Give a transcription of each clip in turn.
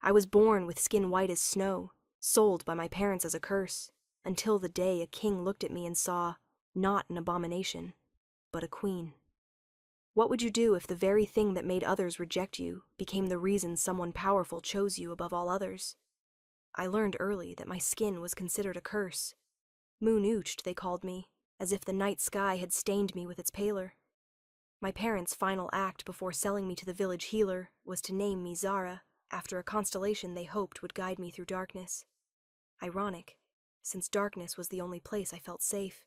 I was born with skin white as snow, sold by my parents as a curse, until the day a king looked at me and saw, not an abomination, but a queen. What would you do if the very thing that made others reject you became the reason someone powerful chose you above all others? I learned early that my skin was considered a curse. Moon-ooched, they called me, as if the night sky had stained me with its pallor. My parents' final act before selling me to the village healer was to name me Zara, after a constellation they hoped would guide me through darkness. Ironic, since darkness was the only place I felt safe.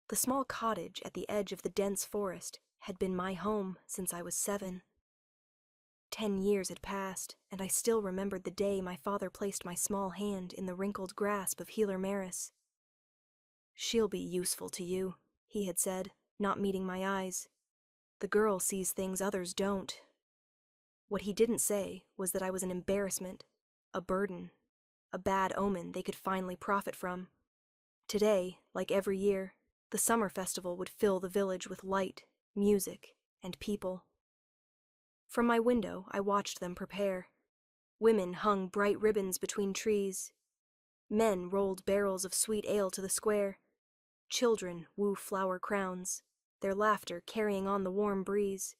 The small cottage at the edge of the dense forest had been my home since I was 7. 10 years had passed, and I still remembered the day my father placed my small hand in the wrinkled grasp of Healer Maris. "She'll be useful to you," he had said, not meeting my eyes. "The girl sees things others don't." What he didn't say was that I was an embarrassment, a burden, a bad omen they could finally profit from. Today, like every year, the summer festival would fill the village with light, music, and people. From my window, I watched them prepare. Women hung bright ribbons between trees. Men rolled barrels of sweet ale to the square. Children woo flower crowns, their laughter carrying on the warm breeze.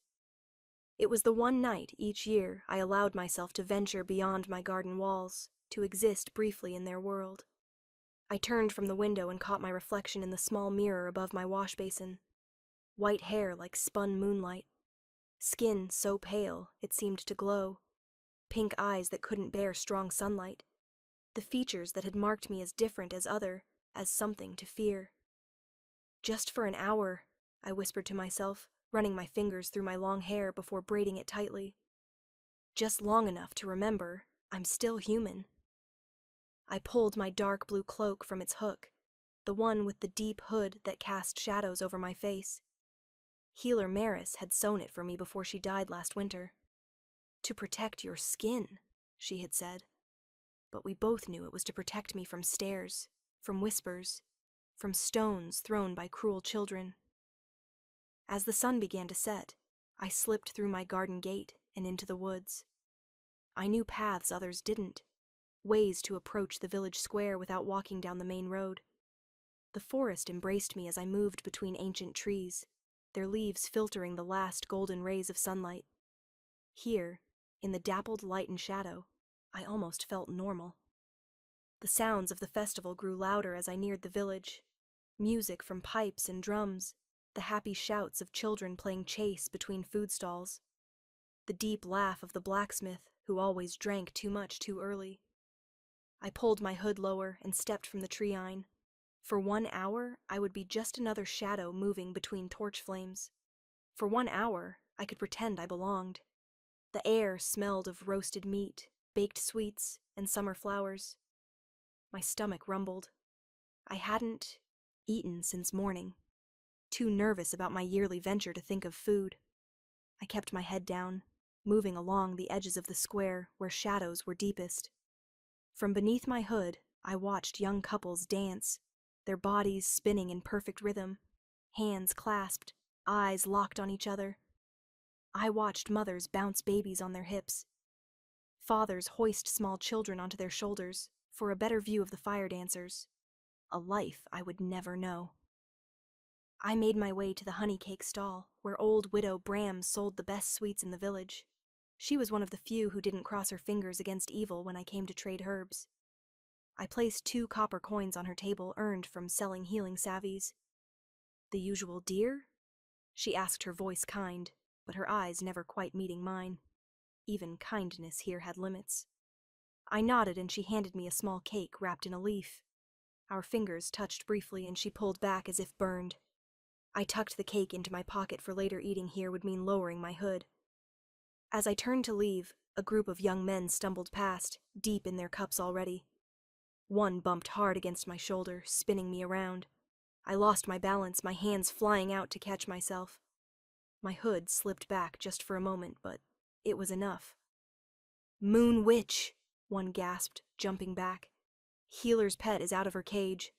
It was the one night each year I allowed myself to venture beyond my garden walls, to exist briefly in their world. I turned from the window and caught my reflection in the small mirror above my wash basin. White hair like spun moonlight. Skin so pale it seemed to glow. Pink eyes that couldn't bear strong sunlight. The features that had marked me as different as other, as something to fear. "Just for an hour," I whispered to myself, running my fingers through my long hair before braiding it tightly. "Just long enough to remember I'm still human." I pulled my dark blue cloak from its hook, the one with the deep hood that cast shadows over my face. Healer Maris had sewn it for me before she died last winter. "To protect your skin," she had said. But we both knew it was to protect me from stares, from whispers, from stones thrown by cruel children. As the sun began to set, I slipped through my garden gate and into the woods. I knew paths others didn't, ways to approach the village square without walking down the main road. The forest embraced me as I moved between ancient trees, their leaves filtering the last golden rays of sunlight. Here, in the dappled light and shadow, I almost felt normal. The sounds of the festival grew louder as I neared the village. Music from pipes and drums, the happy shouts of children playing chase between food stalls. The deep laugh of the blacksmith, who always drank too much too early. I pulled my hood lower and stepped from the treeine. For 1 hour, I would be just another shadow moving between torch flames. For 1 hour, I could pretend I belonged. The air smelled of roasted meat, baked sweets, and summer flowers. My stomach rumbled. I hadn't eaten since morning, too nervous about my yearly venture to think of food. I kept my head down, moving along the edges of the square where shadows were deepest. From beneath my hood, I watched young couples dance, their bodies spinning in perfect rhythm, hands clasped, eyes locked on each other. I watched mothers bounce babies on their hips, fathers hoist small children onto their shoulders for a better view of the fire dancers, a life I would never know. I made my way to the honey cake stall, where old widow Bram sold the best sweets in the village. She was one of the few who didn't cross her fingers against evil when I came to trade herbs. I placed 2 copper coins on her table earned from selling healing savvies. "The usual dear?" she asked, her voice kind, but her eyes never quite meeting mine. Even kindness here had limits. I nodded and she handed me a small cake wrapped in a leaf. Our fingers touched briefly and she pulled back as if burned. I tucked the cake into my pocket, for later eating here would mean lowering my hood. As I turned to leave, a group of young men stumbled past, deep in their cups already. One bumped hard against my shoulder, spinning me around. I lost my balance, my hands flying out to catch myself. My hood slipped back just for a moment, but it was enough. "Moon Witch," one gasped, jumping back. "Healer's pet is out of her cage."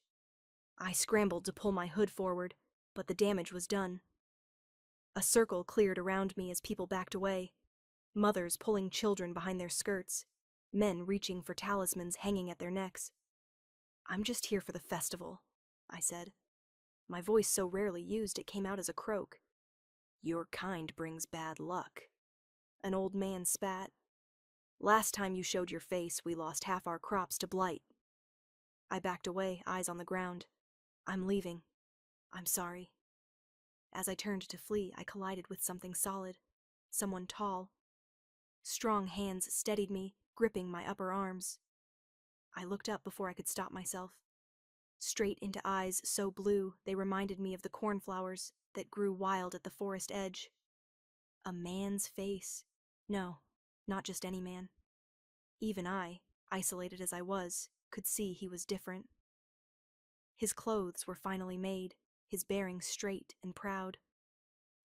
I scrambled to pull my hood forward, but the damage was done. A circle cleared around me as people backed away, mothers pulling children behind their skirts, men reaching for talismans hanging at their necks. "I'm just here for the festival," I said, my voice so rarely used it came out as a croak. "Your kind brings bad luck." An old man spat. "Last time you showed your face, we lost half our crops to blight." I backed away, eyes on the ground. "I'm leaving. I'm sorry." As I turned to flee, I collided with something solid, someone tall. Strong hands steadied me, gripping my upper arms. I looked up before I could stop myself. Straight into eyes so blue they reminded me of the cornflowers that grew wild at the forest edge. A man's face. No, not just any man. Even I, isolated as I was, could see he was different. His clothes were finally made, his bearing straight and proud.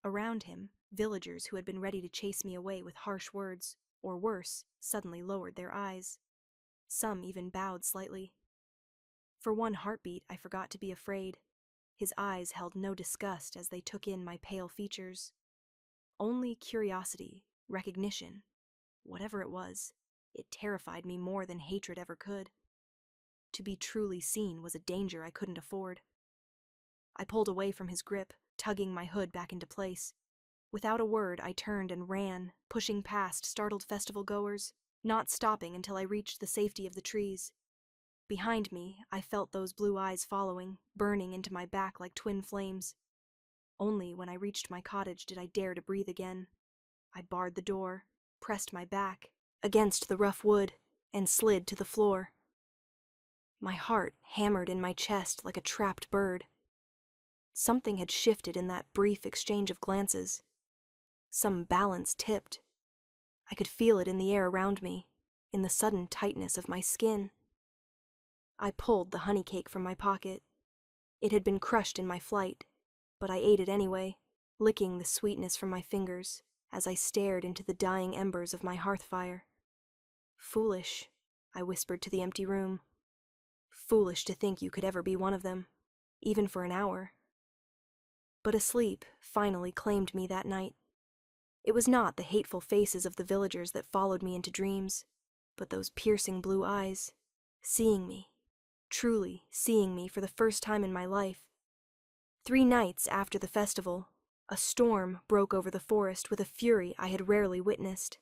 Around him, villagers who had been ready to chase me away with harsh words, or worse, suddenly lowered their eyes. Some even bowed slightly. For one heartbeat, I forgot to be afraid. His eyes held no disgust as they took in my pale features. Only curiosity, recognition. Whatever it was, it terrified me more than hatred ever could. To be truly seen was a danger I couldn't afford. I pulled away from his grip, tugging my hood back into place. Without a word, I turned and ran, pushing past startled festival goers, not stopping until I reached the safety of the trees. Behind me, I felt those blue eyes following, burning into my back like twin flames. Only when I reached my cottage did I dare to breathe again. I barred the door, pressed my back against the rough wood, and slid to the floor. My heart hammered in my chest like a trapped bird. Something had shifted in that brief exchange of glances. Some balance tipped. I could feel it in the air around me, in the sudden tightness of my skin. I pulled the honey cake from my pocket. It had been crushed in my flight, but I ate it anyway, licking the sweetness from my fingers as I stared into the dying embers of my hearth fire. "Foolish," I whispered to the empty room. "Foolish to think you could ever be one of them, even for an hour." But a sleep finally claimed me that night. It was not the hateful faces of the villagers that followed me into dreams, but those piercing blue eyes, seeing me, truly seeing me for the first time in my life. 3 nights after the festival, a storm broke over the forest with a fury I had rarely witnessed.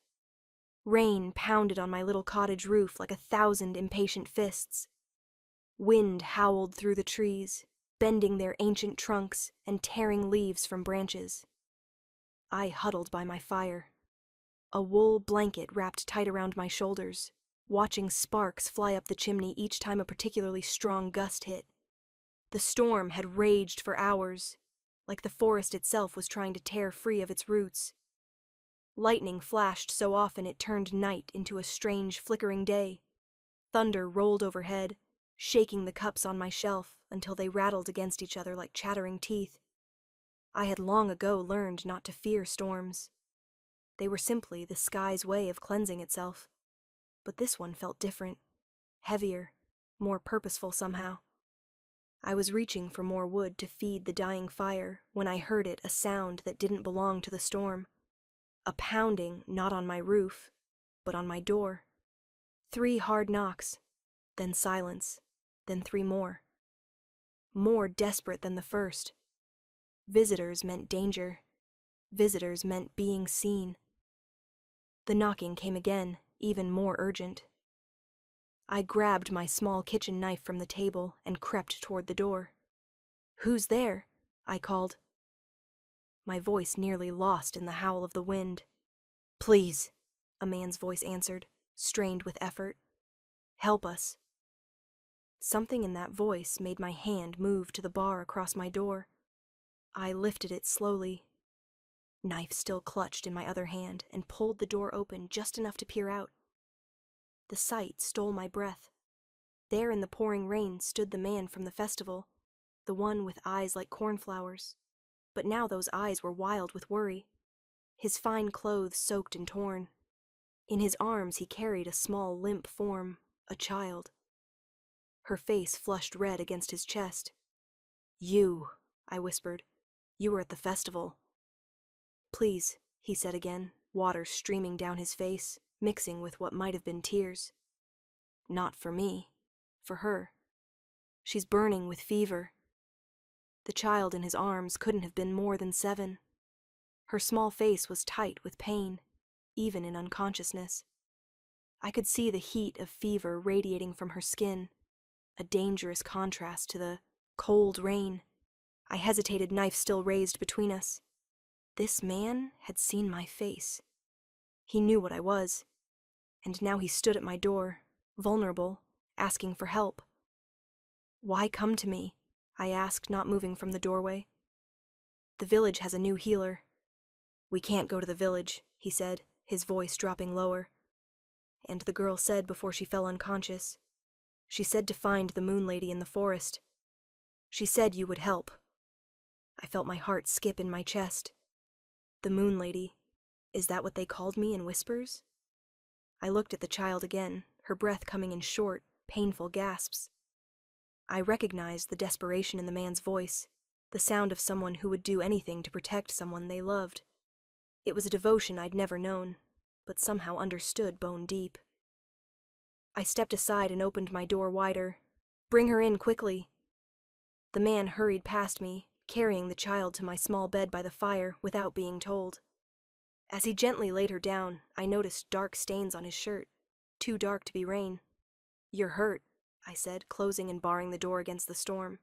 Rain pounded on my little cottage roof like 1,000 impatient fists. Wind howled through the trees, bending their ancient trunks and tearing leaves from branches. I huddled by my fire, a wool blanket wrapped tight around my shoulders, watching sparks fly up the chimney each time a particularly strong gust hit. The storm had raged for hours, like the forest itself was trying to tear free of its roots. Lightning flashed so often it turned night into a strange flickering day. Thunder rolled overhead, shaking the cups on my shelf until they rattled against each other like chattering teeth. I had long ago learned not to fear storms. They were simply the sky's way of cleansing itself. But this one felt different, heavier, more purposeful somehow. I was reaching for more wood to feed the dying fire when I heard a sound that didn't belong to the storm. A pounding not on my roof, but on my door. 3 hard knocks, then silence, then 3 more. More desperate than the first. Visitors meant danger. Visitors meant being seen. The knocking came again, even more urgent. I grabbed my small kitchen knife from the table and crept toward the door. "Who's there?" I called. My voice nearly lost in the howl of the wind. "Please," a man's voice answered, strained with effort. "Help us." Something in that voice made my hand move to the bar across my door. I lifted it slowly, knife still clutched in my other hand, and pulled the door open just enough to peer out. The sight stole my breath. There in the pouring rain stood the man from the festival, the one with eyes like cornflowers. But now those eyes were wild with worry. His fine clothes soaked and torn. In his arms he carried a small limp form, a child. Her face flushed red against his chest. "You," I whispered. "You were at the festival." "Please," he said again, water streaming down his face, mixing with what might have been tears. Not for me. For her. She's burning with fever. The child in his arms couldn't have been more than 7. Her small face was tight with pain, even in unconsciousness. I could see the heat of fever radiating from her skin, a dangerous contrast to the cold rain. I hesitated, knife still raised between us. This man had seen my face. He knew what I was, and now he stood at my door, vulnerable, asking for help. Why come to me? I asked, not moving from the doorway. The village has a new healer. We can't go to the village, he said, his voice dropping lower. And the girl said before she fell unconscious. She said to find the moon lady in the forest. She said you would help. I felt my heart skip in my chest. The moon lady, is that what they called me in whispers? I looked at the child again, her breath coming in short, painful gasps. I recognized the desperation in the man's voice, the sound of someone who would do anything to protect someone they loved. It was a devotion I'd never known, but somehow understood bone deep. I stepped aside and opened my door wider. Bring her in quickly. The man hurried past me, carrying the child to my small bed by the fire without being told. As he gently laid her down, I noticed dark stains on his shirt, too dark to be rain. You're hurt, I said, closing and barring the door against the storm.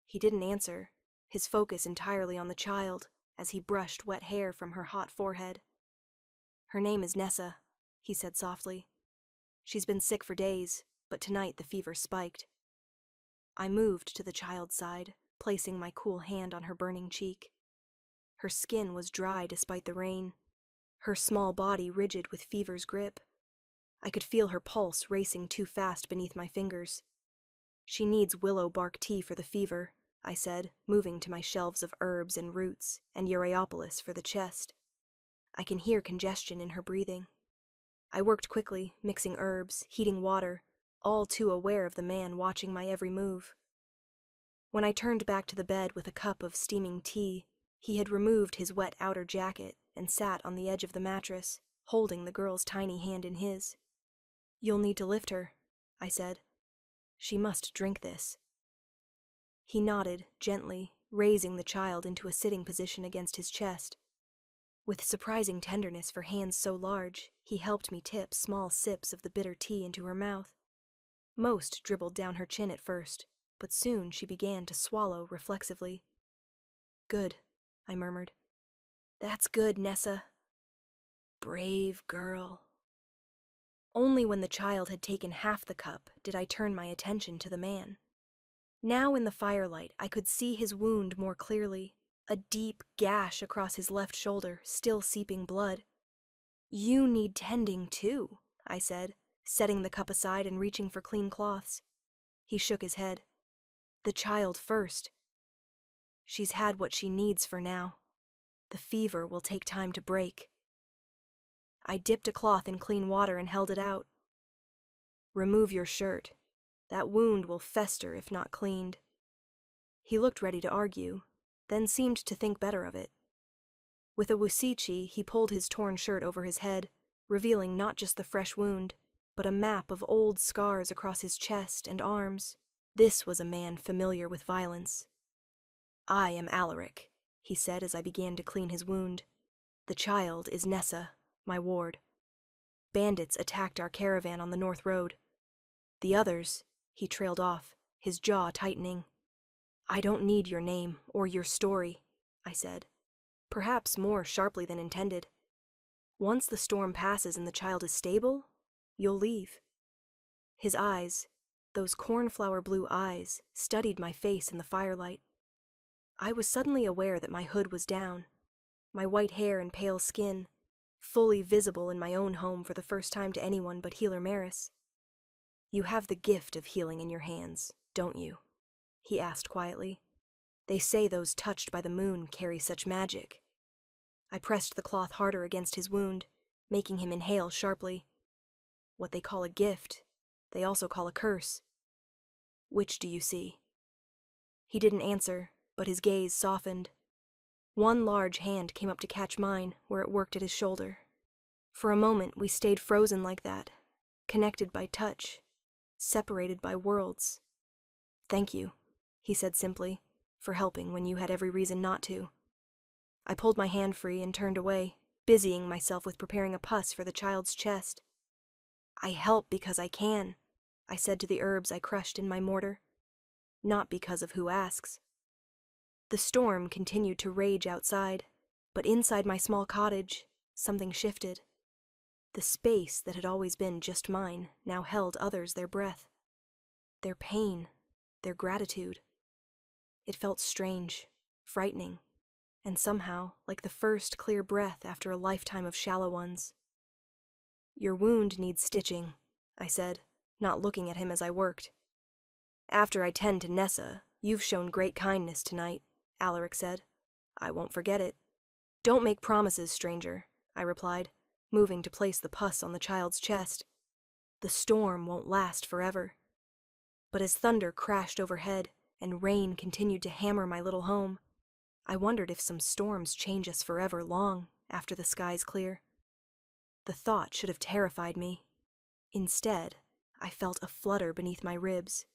He didn't answer, his focus entirely on the child, as he brushed wet hair from her hot forehead. Her name is Nessa, he said softly. She's been sick for days, but tonight the fever spiked. I moved to the child's side, placing my cool hand on her burning cheek. Her skin was dry despite the rain, her small body rigid with fever's grip. I could feel her pulse racing too fast beneath my fingers. She needs willow bark tea for the fever, I said, moving to my shelves of herbs and roots and Euryalpylus for the chest. I can hear congestion in her breathing. I worked quickly, mixing herbs, heating water, all too aware of the man watching my every move. When I turned back to the bed with a cup of steaming tea, he had removed his wet outer jacket and sat on the edge of the mattress, holding the girl's tiny hand in his. You'll need to lift her, I said. She must drink this. He nodded, gently, raising the child into a sitting position against his chest. With surprising tenderness for hands so large, he helped me tip small sips of the bitter tea into her mouth. Most dribbled down her chin at first, but soon she began to swallow reflexively. Good, I murmured. That's good, Nessa. Brave girl. Only when the child had taken half the cup did I turn my attention to the man. Now in the firelight I could see his wound more clearly, a deep gash across his left shoulder, still seeping blood. You need tending too, I said, setting the cup aside and reaching for clean cloths. He shook his head. The child first. She's had what she needs for now. The fever will take time to break. I dipped a cloth in clean water and held it out. Remove your shirt. That wound will fester if not cleaned. He looked ready to argue, then seemed to think better of it. With a wusichi, he pulled his torn shirt over his head, revealing not just the fresh wound, but a map of old scars across his chest and arms. This was a man familiar with violence. I am Alaric, he said as I began to clean his wound. The child is Nessa, my ward. Bandits attacked our caravan on the North Road. The others, he trailed off, his jaw tightening. I don't need your name or your story, I said, perhaps more sharply than intended. Once the storm passes and the child is stable, you'll leave. His eyes, those cornflower blue eyes, studied my face in the firelight. I was suddenly aware that my hood was down, my white hair and pale skin, fully visible in my own home for the first time to anyone but Healer Maris. You have the gift of healing in your hands, don't you? He asked quietly. They say those touched by the moon carry such magic. I pressed the cloth harder against his wound, making him inhale sharply. What they call a gift, they also call a curse. Which do you see? He didn't answer, but his gaze softened. One large hand came up to catch mine where it worked at his shoulder. For a moment we stayed frozen like that, connected by touch, separated by worlds. "Thank you," he said simply, "for helping when you had every reason not to." I pulled my hand free and turned away, busying myself with preparing a pus for the child's chest. "I help because I can," I said to the herbs I crushed in my mortar. "Not because of who asks." The storm continued to rage outside, but inside my small cottage, something shifted. The space that had always been just mine now held others their breath, their pain, their gratitude. It felt strange, frightening, and somehow like the first clear breath after a lifetime of shallow ones. "Your wound needs stitching," I said, not looking at him as I worked. "After I tend to Nessa, you've shown great kindness tonight," Alaric said. "I won't forget it." "Don't make promises, stranger," I replied, moving to place the pus on the child's chest. "The storm won't last forever." But as thunder crashed overhead and rain continued to hammer my little home, I wondered if some storms change us forever long after the skies clear. The thought should have terrified me. Instead, I felt a flutter beneath my ribs,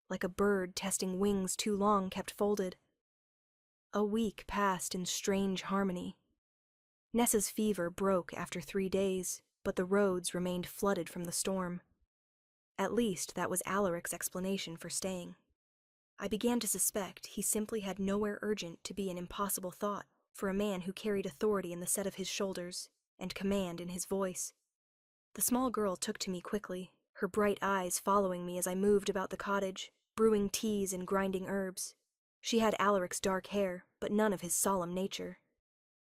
like a bird testing wings too long kept folded. A week passed in strange harmony. Nessa's fever broke after 3 days, but the roads remained flooded from the storm. At least that was Alaric's explanation for staying. I began to suspect he simply had nowhere urgent to be an impossible thought for a man who carried authority in the set of his shoulders and command in his voice. The small girl took to me quickly, her bright eyes following me as I moved about the cottage, brewing teas and grinding herbs. She had Alaric's dark hair, but none of his solemn nature.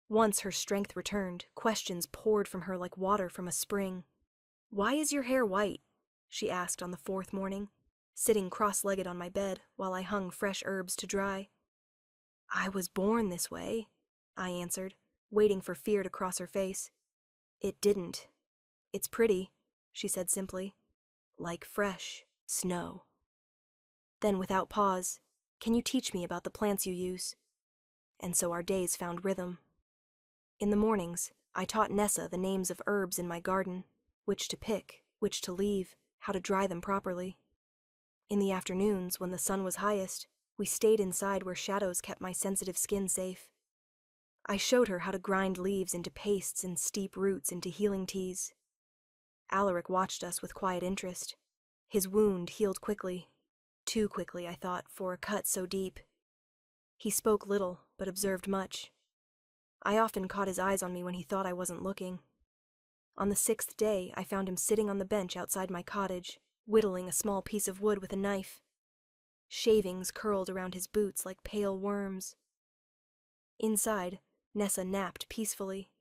Once her strength returned, questions poured from her like water from a spring. "Why is your hair white?" she asked on the 4th morning, sitting cross-legged on my bed while I hung fresh herbs to dry. "I was born this way," I answered, waiting for fear to cross her face. "It didn't. It's pretty," she said simply, "like fresh snow." Then without pause, "Can you teach me about the plants you use?" And so our days found rhythm. In the mornings, I taught Nessa the names of herbs in my garden, which to pick, which to leave, how to dry them properly. In the afternoons, when the sun was highest, we stayed inside where shadows kept my sensitive skin safe. I showed her how to grind leaves into pastes and steep roots into healing teas. Alaric watched us with quiet interest. His wound healed quickly. Too quickly, I thought, for a cut so deep. He spoke little, but observed much. I often caught his eyes on me when he thought I wasn't looking. On the 6th day, I found him sitting on the bench outside my cottage, whittling a small piece of wood with a knife. Shavings curled around his boots like pale worms. Inside, Nessa napped peacefully.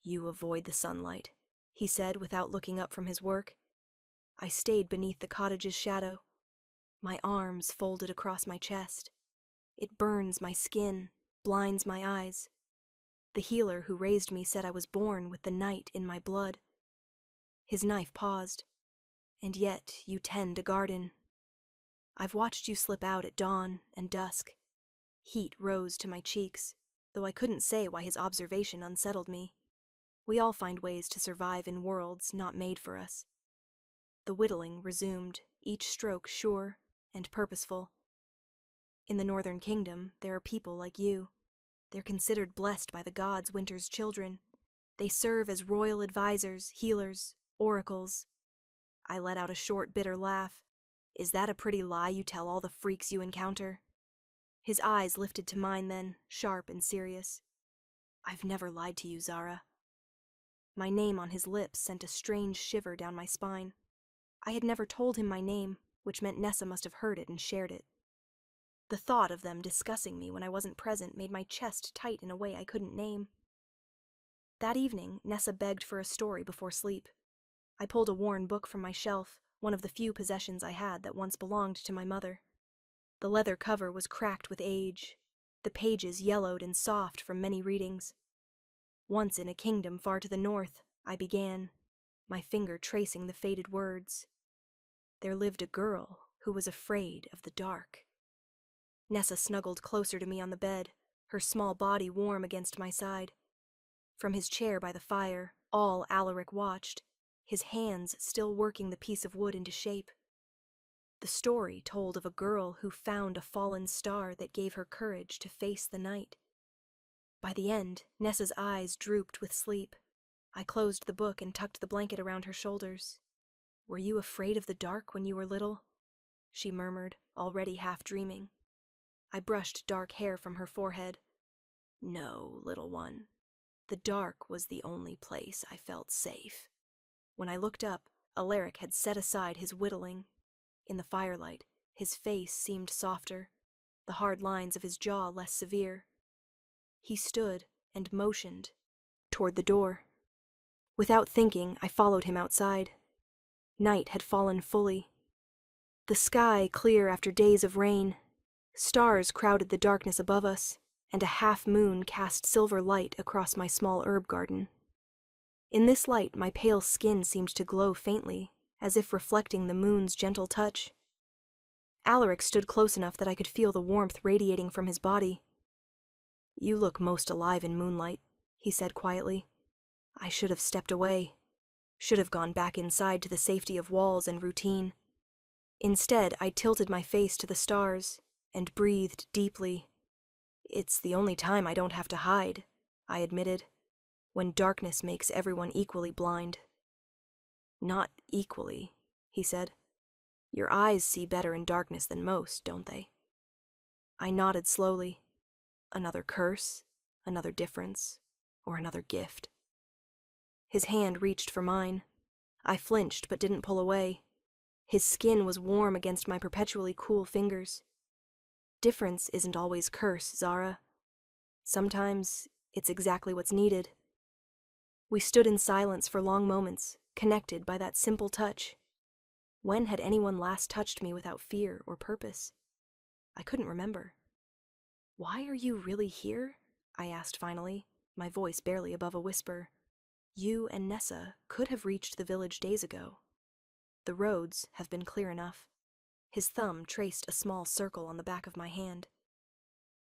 "You avoid the sunlight," he said without looking up from his work. I stayed beneath the cottage's shadow, my arms folded across my chest. It burns my skin, blinds my eyes. The healer who raised me said I was born with the night in my blood. His knife paused. "And yet you tend a garden. I've watched you slip out at dawn and dusk." Heat rose to my cheeks, though I couldn't say why his observation unsettled me. We all find ways to survive in worlds not made for us. The whittling resumed, each stroke sure and purposeful. "In the Northern Kingdom, there are people like you. They're considered blessed by the gods, Winter's children. They serve as royal advisors, healers, oracles." I let out a short, bitter laugh. "Is that a pretty lie you tell all the freaks you encounter?" His eyes lifted to mine then, sharp and serious. "I've never lied to you, Zara." My name on his lips sent a strange shiver down my spine. I had never told him my name, which meant Nessa must have heard it and shared it. The thought of them discussing me when I wasn't present made my chest tight in a way I couldn't name. That evening, Nessa begged for a story before sleep. I pulled a worn book from my shelf, one of the few possessions I had that once belonged to my mother. The leather cover was cracked with age, the pages yellowed and soft from many readings. "Once in a kingdom far to the north," I began, my finger tracing the faded words. "There lived a girl who was afraid of the dark." Nessa snuggled closer to me on the bed, her small body warm against my side. From his chair by the fire, all Alaric watched, his hands still working the piece of wood into shape. The story told of a girl who found a fallen star that gave her courage to face the night. By the end, Nessa's eyes drooped with sleep. I closed the book and tucked the blanket around her shoulders. "Were you afraid of the dark when you were little?" she murmured, already half dreaming. I brushed dark hair from her forehead. "No, little one. The dark was the only place I felt safe." When I looked up, Alaric had set aside his whittling. In the firelight, his face seemed softer, the hard lines of his jaw less severe. He stood and motioned toward the door. Without thinking, I followed him outside. Night had fallen fully. The sky clear after days of rain. Stars crowded the darkness above us, and a half moon cast silver light across my small herb garden. In this light, my pale skin seemed to glow faintly, as if reflecting the moon's gentle touch. Alaric stood close enough that I could feel the warmth radiating from his body. "You look most alive in moonlight," he said quietly. I should have stepped away, should have gone back inside to the safety of walls and routine. Instead, I tilted my face to the stars and breathed deeply. "It's the only time I don't have to hide," I admitted, "when darkness makes everyone equally blind." "Not equally," he said. "Your eyes see better in darkness than most, don't they?" I nodded slowly. Another curse, another difference, or another gift. His hand reached for mine. I flinched but didn't pull away. His skin was warm against my perpetually cool fingers. Difference isn't always curse, Zara. Sometimes it's exactly what's needed. We stood in silence for long moments, connected by that simple touch. When had anyone last touched me without fear or purpose? I couldn't remember. "Why are you really here?" I asked finally, my voice barely above a whisper. "You and Nessa could have reached the village days ago. The roads have been clear enough." His thumb traced a small circle on the back of my hand.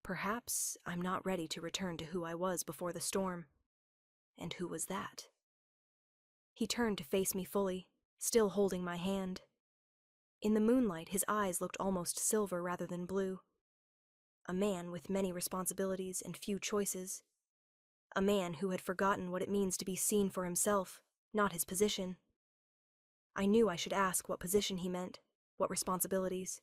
"Perhaps I'm not ready to return to who I was before the storm." And who was that? He turned to face me fully, still holding my hand. In the moonlight, his eyes looked almost silver rather than blue. A man with many responsibilities and few choices. A man who had forgotten what it means to be seen for himself, not his position. I knew I should ask what position he meant, what responsibilities.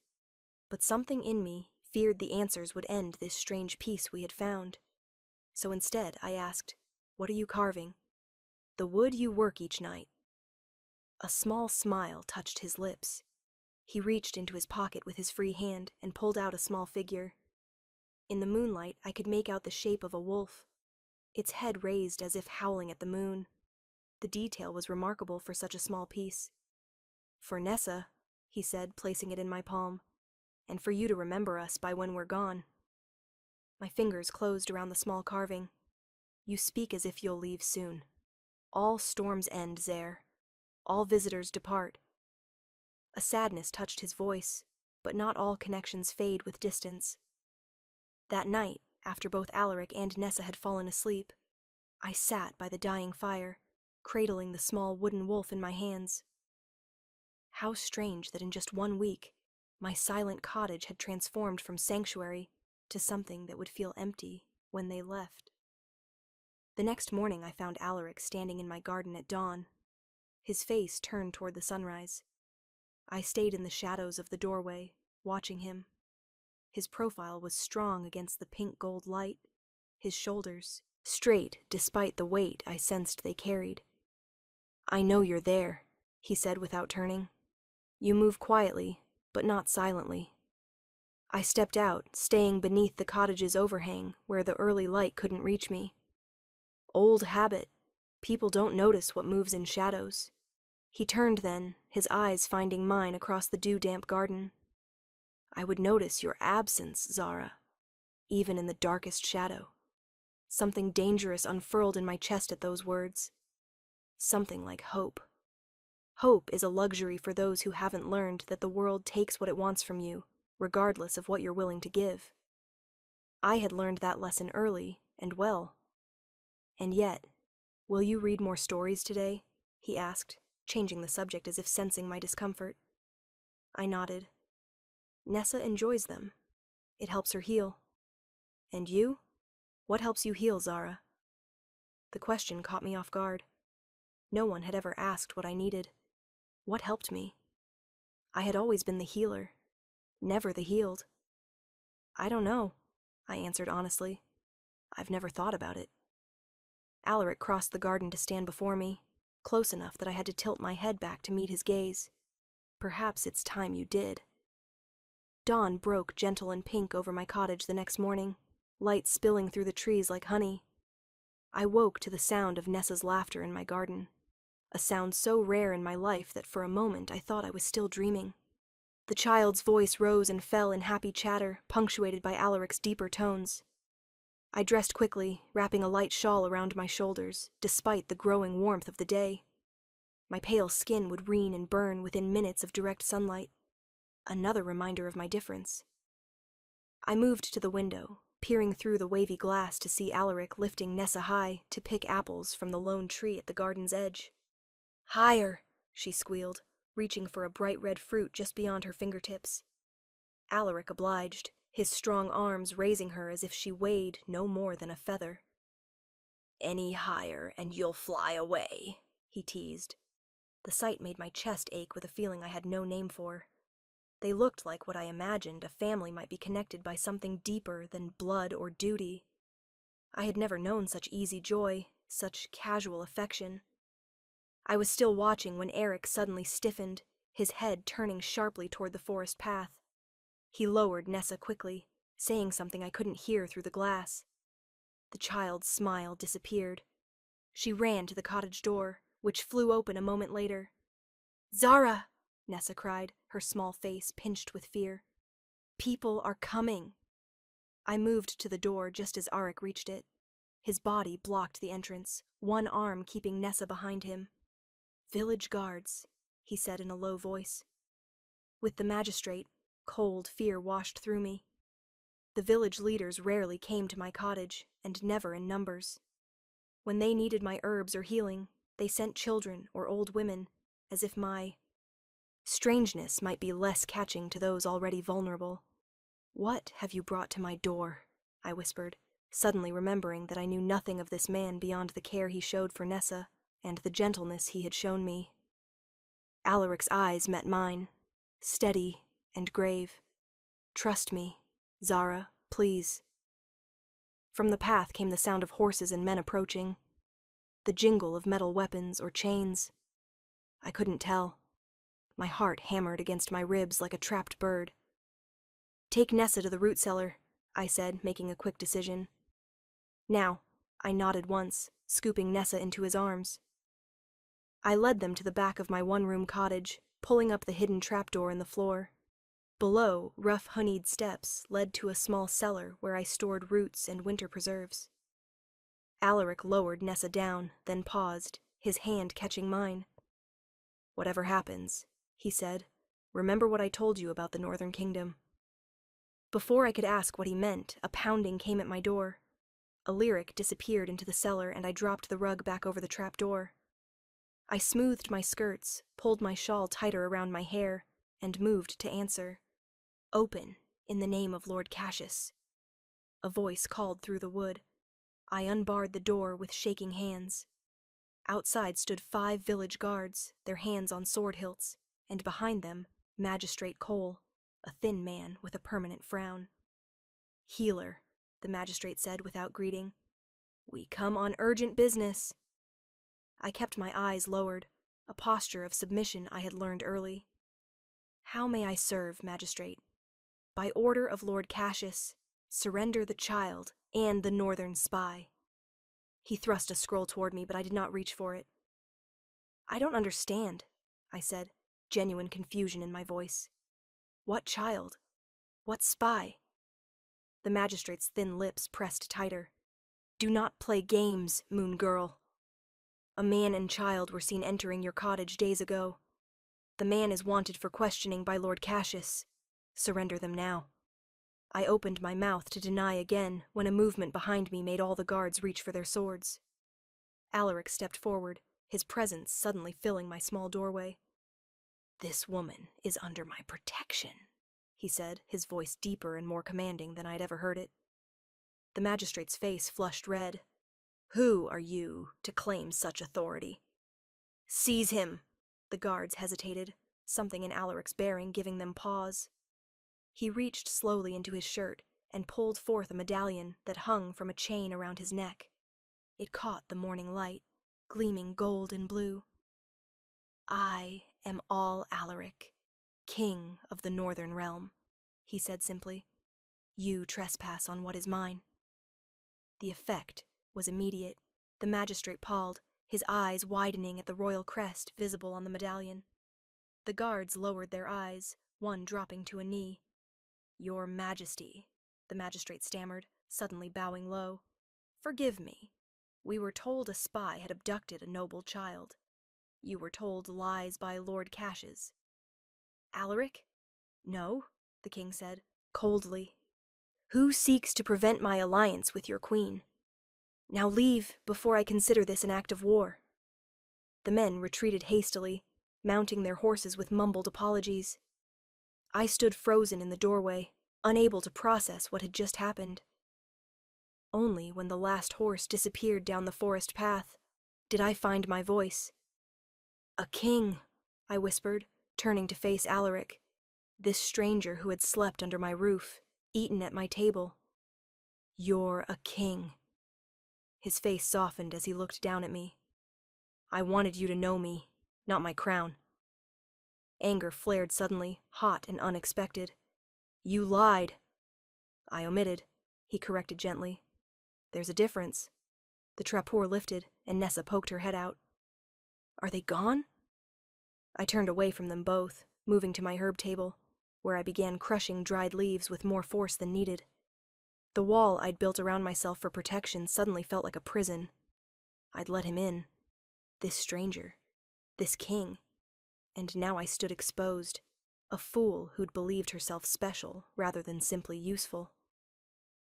But something in me feared the answers would end this strange peace we had found. So instead, I asked, "What are you carving?" "The wood you work each night." A small smile touched his lips. He reached into his pocket with his free hand and pulled out a small figure. In the moonlight, I could make out the shape of a wolf, its head raised as if howling at the moon. The detail was remarkable for such a small piece. "For Nessa," he said, placing it in my palm, "and for you to remember us by when we're gone." My fingers closed around the small carving. "You speak as if you'll leave soon. All storms end, Zare. All visitors depart." A sadness touched his voice, but not all connections fade with distance. That night, after both Alaric and Nessa had fallen asleep, I sat by the dying fire, cradling the small wooden wolf in my hands. How strange that in just 1 week, my silent cottage had transformed from sanctuary to something that would feel empty when they left. The next morning I found Alaric standing in my garden at dawn, his face turned toward the sunrise. I stayed in the shadows of the doorway, watching him. His profile was strong against the pink-gold light, his shoulders straight despite the weight I sensed they carried. "I know you're there," he said without turning. "You move quietly, but not silently." I stepped out, staying beneath the cottage's overhang where the early light couldn't reach me. Old habit. People don't notice what moves in shadows. He turned then, his eyes finding mine across the dew-damp garden. "I would notice your absence, Zara, even in the darkest shadow." Something dangerous unfurled in my chest at those words. Something like hope. Hope is a luxury for those who haven't learned that the world takes what it wants from you, regardless of what you're willing to give. I had learned that lesson early, and well. And yet, "Will you read more stories today?" he asked, changing the subject as if sensing my discomfort. I nodded. Nessa enjoys them. It helps her heal. And you? What helps you heal, Zara? The question caught me off guard. No one had ever asked what I needed. What helped me? I had always been the healer, never the healed. I don't know, I answered honestly. I've never thought about it. Alaric crossed the garden to stand before me, close enough that I had to tilt my head back to meet his gaze. Perhaps it's time you did. Dawn broke gentle and pink over my cottage the next morning, light spilling through the trees like honey. I woke to the sound of Nessa's laughter in my garden, a sound so rare in my life that for a moment I thought I was still dreaming. The child's voice rose and fell in happy chatter, punctuated by Alaric's deeper tones. I dressed quickly, wrapping a light shawl around my shoulders, despite the growing warmth of the day. My pale skin would reen and burn within minutes of direct sunlight. Another reminder of my difference. I moved to the window, peering through the wavy glass to see Alaric lifting Nessa high to pick apples from the lone tree at the garden's edge. "Higher," she squealed, reaching for a bright red fruit just beyond her fingertips. Alaric obliged, his strong arms raising her as if she weighed no more than a feather. "Any higher and you'll fly away," he teased. The sight made my chest ache with a feeling I had no name for. They looked like what I imagined a family might be connected by something deeper than blood or duty. I had never known such easy joy, such casual affection. I was still watching when Eric suddenly stiffened, his head turning sharply toward the forest path. He lowered Nessa quickly, saying something I couldn't hear through the glass. The child's smile disappeared. She ran to the cottage door, which flew open a moment later. "Zara!" Nessa cried, her small face pinched with fear. "People are coming." I moved to the door just as Arik reached it. His body blocked the entrance, one arm keeping Nessa behind him. "Village guards," he said in a low voice. With the magistrate, cold fear washed through me. The village leaders rarely came to my cottage, and never in numbers. When they needed my herbs or healing, they sent children or old women, as if my strangeness might be less catching to those already vulnerable. "What have you brought to my door?" I whispered, suddenly remembering that I knew nothing of this man beyond the care he showed for Nessa and the gentleness he had shown me. Alaric's eyes met mine, steady and grave. "Trust me, Zara, please." From the path came the sound of horses and men approaching, the jingle of metal weapons or chains. I couldn't tell. My heart hammered against my ribs like a trapped bird. "Take Nessa to the root cellar," I said, making a quick decision. "Now," I nodded once, scooping Nessa into his arms. I led them to the back of my one-room cottage, pulling up the hidden trapdoor in the floor. Below, rough honeyed steps led to a small cellar where I stored roots and winter preserves. Alaric lowered Nessa down, then paused, his hand catching mine. "Whatever happens," he said, "remember what I told you about the Northern Kingdom." Before I could ask what he meant, a pounding came at my door. A lyric disappeared into the cellar and I dropped the rug back over the trapdoor. I smoothed my skirts, pulled my shawl tighter around my hair, and moved to answer. "Open, in the name of Lord Cassius." A voice called through the wood. I unbarred the door with shaking hands. Outside stood 5 village guards, their hands on sword hilts, and behind them, Magistrate Cole, a thin man with a permanent frown. "Healer," the magistrate said without greeting. "We come on urgent business." I kept my eyes lowered, a posture of submission I had learned early. "How may I serve, magistrate?" "By order of Lord Cassius, surrender the child and the northern spy." He thrust a scroll toward me, but I did not reach for it. "I don't understand," I said, genuine confusion in my voice. "What child? What spy?" The magistrate's thin lips pressed tighter. "Do not play games, Moon Girl. A man and child were seen entering your cottage days ago. The man is wanted for questioning by Lord Cassius. Surrender them now." I opened my mouth to deny again when a movement behind me made all the guards reach for their swords. Alaric stepped forward, his presence suddenly filling my small doorway. "This woman is under my protection," he said, his voice deeper and more commanding than I had ever heard it. The magistrate's face flushed red. Who are you to claim such authority? Seize him! The guards hesitated, something in Alaric's bearing giving them pause. He reached slowly into his shirt and pulled forth a medallion that hung from a chain around his neck. It caught the morning light, gleaming gold and blue. I am all Alaric, king of the northern realm, he said simply. You trespass on what is mine. The effect was immediate. The magistrate paused, his eyes widening at the royal crest visible on the medallion. The guards lowered their eyes, one dropping to a knee. Your Majesty, the magistrate stammered, suddenly bowing low. Forgive me. We were told a spy had abducted a noble child. You were told lies by Lord Cassius. Alaric? No, the king said, coldly. Who seeks to prevent my alliance with your queen? Now leave before I consider this an act of war. The men retreated hastily, mounting their horses with mumbled apologies. I stood frozen in the doorway, unable to process what had just happened. Only when the last horse disappeared down the forest path did I find my voice. A king, I whispered, turning to face Alaric, this stranger who had slept under my roof, eaten at my table. You're a king. His face softened as he looked down at me. I wanted you to know me, not my crown. Anger flared suddenly, hot and unexpected. You lied. I omitted, he corrected gently. There's a difference. The trappoor lifted, and Nessa poked her head out. Are they gone? I turned away from them both, moving to my herb table, where I began crushing dried leaves with more force than needed. The wall I'd built around myself for protection suddenly felt like a prison. I'd let him in. This stranger. This king. And now I stood exposed, a fool who'd believed herself special rather than simply useful.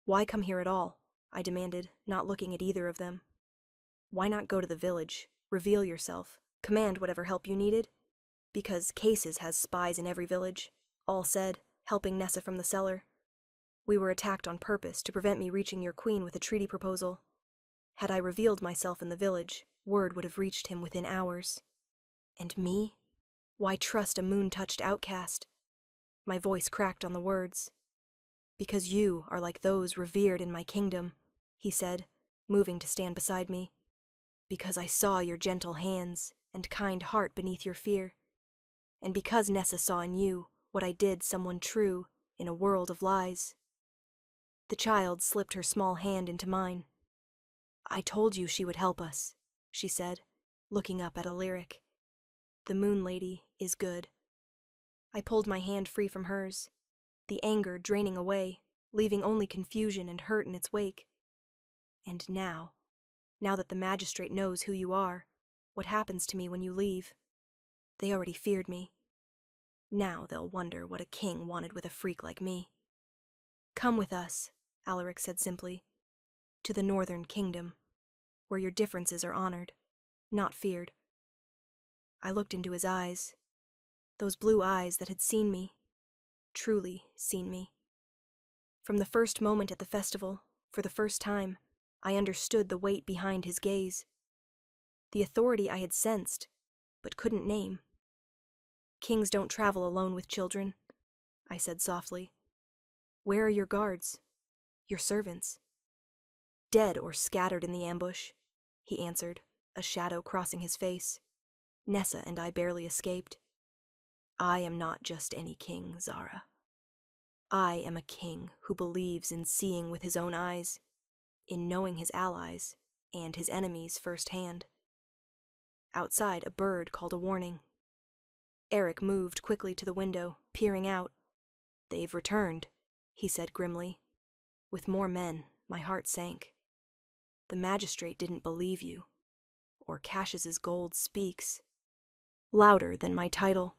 Why come here at all? I demanded, not looking at either of them. Why not go to the village, reveal yourself, command whatever help you needed? Because Cases has spies in every village, all said, helping Nessa from the cellar. We were attacked on purpose to prevent me reaching your queen with a treaty proposal. Had I revealed myself in the village, word would have reached him within hours. And me? Why trust a moon-touched outcast? My voice cracked on the words. Because you are like those revered in my kingdom, he said, moving to stand beside me. Because I saw your gentle hands and kind heart beneath your fear. And because Nessa saw in you what I did someone true in a world of lies. The child slipped her small hand into mine. I told you she would help us, she said, looking up at Alaric. The Moon Lady is good. I pulled my hand free from hers, the anger draining away, leaving only confusion and hurt in its wake. And now that the magistrate knows who you are, what happens to me when you leave? They already feared me. Now they'll wonder what a king wanted with a freak like me. Come with us, Alaric said simply, to the northern kingdom, where your differences are honored, not feared. I looked into his eyes, those blue eyes that had seen me, truly seen me. From the first moment at the festival, for the first time, I understood the weight behind his gaze. The authority I had sensed, but couldn't name. Kings don't travel alone with children, I said softly. Where are your guards? Your servants? Dead or scattered in the ambush, he answered, a shadow crossing his face. Nessa and I barely escaped. I am not just any king, Zara. I am a king who believes in seeing with his own eyes, in knowing his allies and his enemies firsthand. Outside, a bird called a warning. Eric moved quickly to the window, peering out. They've returned, he said grimly. With more men, my heart sank. The magistrate didn't believe you, or Cassius's gold speaks. Louder than my title.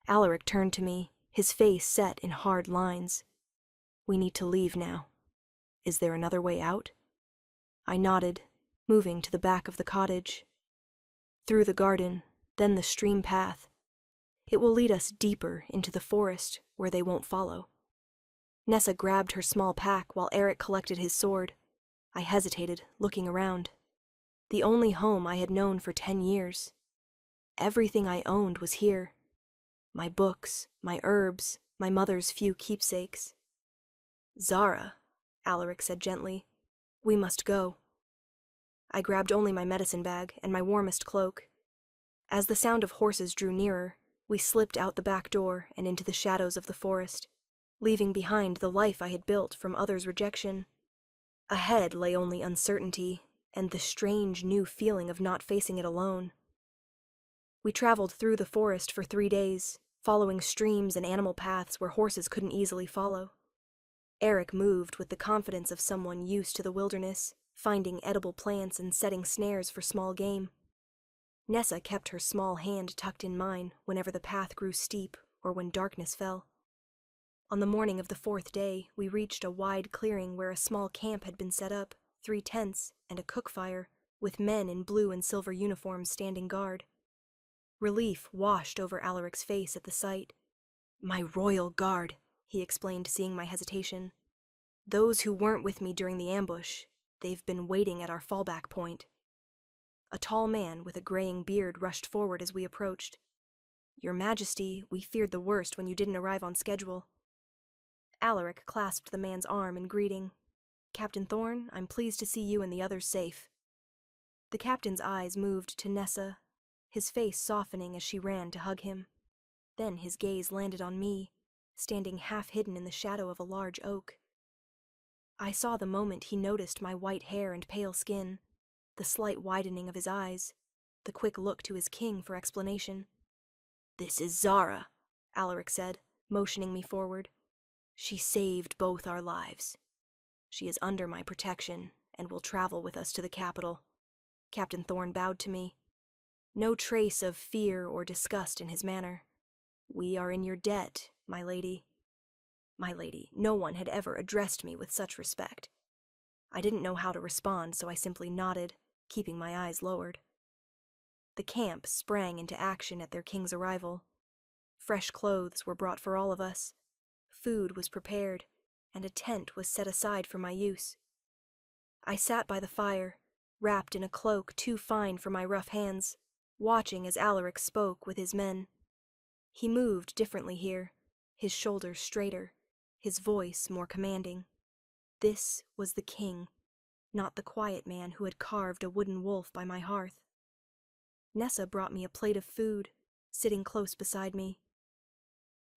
Alaric turned to me, his face set in hard lines. We need to leave now. Is there another way out? I nodded, moving to the back of the cottage. Through the garden, then the stream path. It will lead us deeper into the forest where they won't follow. Nessa grabbed her small pack while Eric collected his sword. I hesitated, looking around. The only home I had known for 10 years. Everything I owned was here. My books, my herbs, my mother's few keepsakes. Zara, Alaric said gently, we must go. I grabbed only my medicine bag and my warmest cloak. As the sound of horses drew nearer, we slipped out the back door and into the shadows of the forest, leaving behind the life I had built from others' rejection. Ahead lay only uncertainty and the strange new feeling of not facing it alone. We traveled through the forest for 3 days, following streams and animal paths where horses couldn't easily follow. Eric moved with the confidence of someone used to the wilderness, finding edible plants and setting snares for small game. Nessa kept her small hand tucked in mine whenever the path grew steep or when darkness fell. On the morning of the 4th day, we reached a wide clearing where a small camp had been set up, 3 tents, and a cook fire, with men in blue and silver uniforms standing guard. Relief washed over Alaric's face at the sight. My royal guard, he explained, seeing my hesitation. Those who weren't with me during the ambush, they've been waiting at our fallback point. A tall man with a graying beard rushed forward as we approached. Your Majesty, we feared the worst when you didn't arrive on schedule. Alaric clasped the man's arm in greeting. Captain Thorne, I'm pleased to see you and the others safe. The captain's eyes moved to Nessa, his face softening as she ran to hug him. Then his gaze landed on me, standing half hidden in the shadow of a large oak. I saw the moment he noticed my white hair and pale skin, the slight widening of his eyes, the quick look to his king for explanation. This is Zara, Alaric said, motioning me forward. She saved both our lives. She is under my protection and will travel with us to the capital. Captain Thorne bowed to me. No trace of fear or disgust in his manner. We are in your debt, my lady. My lady, no one had ever addressed me with such respect. I didn't know how to respond, so I simply nodded, keeping my eyes lowered. The camp sprang into action at their king's arrival. Fresh clothes were brought for all of us. Food was prepared, and a tent was set aside for my use. I sat by the fire, wrapped in a cloak too fine for my rough hands, watching as Alaric spoke with his men. He moved differently here, his shoulders straighter, his voice more commanding. This was the king, not the quiet man who had carved a wooden wolf by my hearth. Nessa brought me a plate of food, sitting close beside me.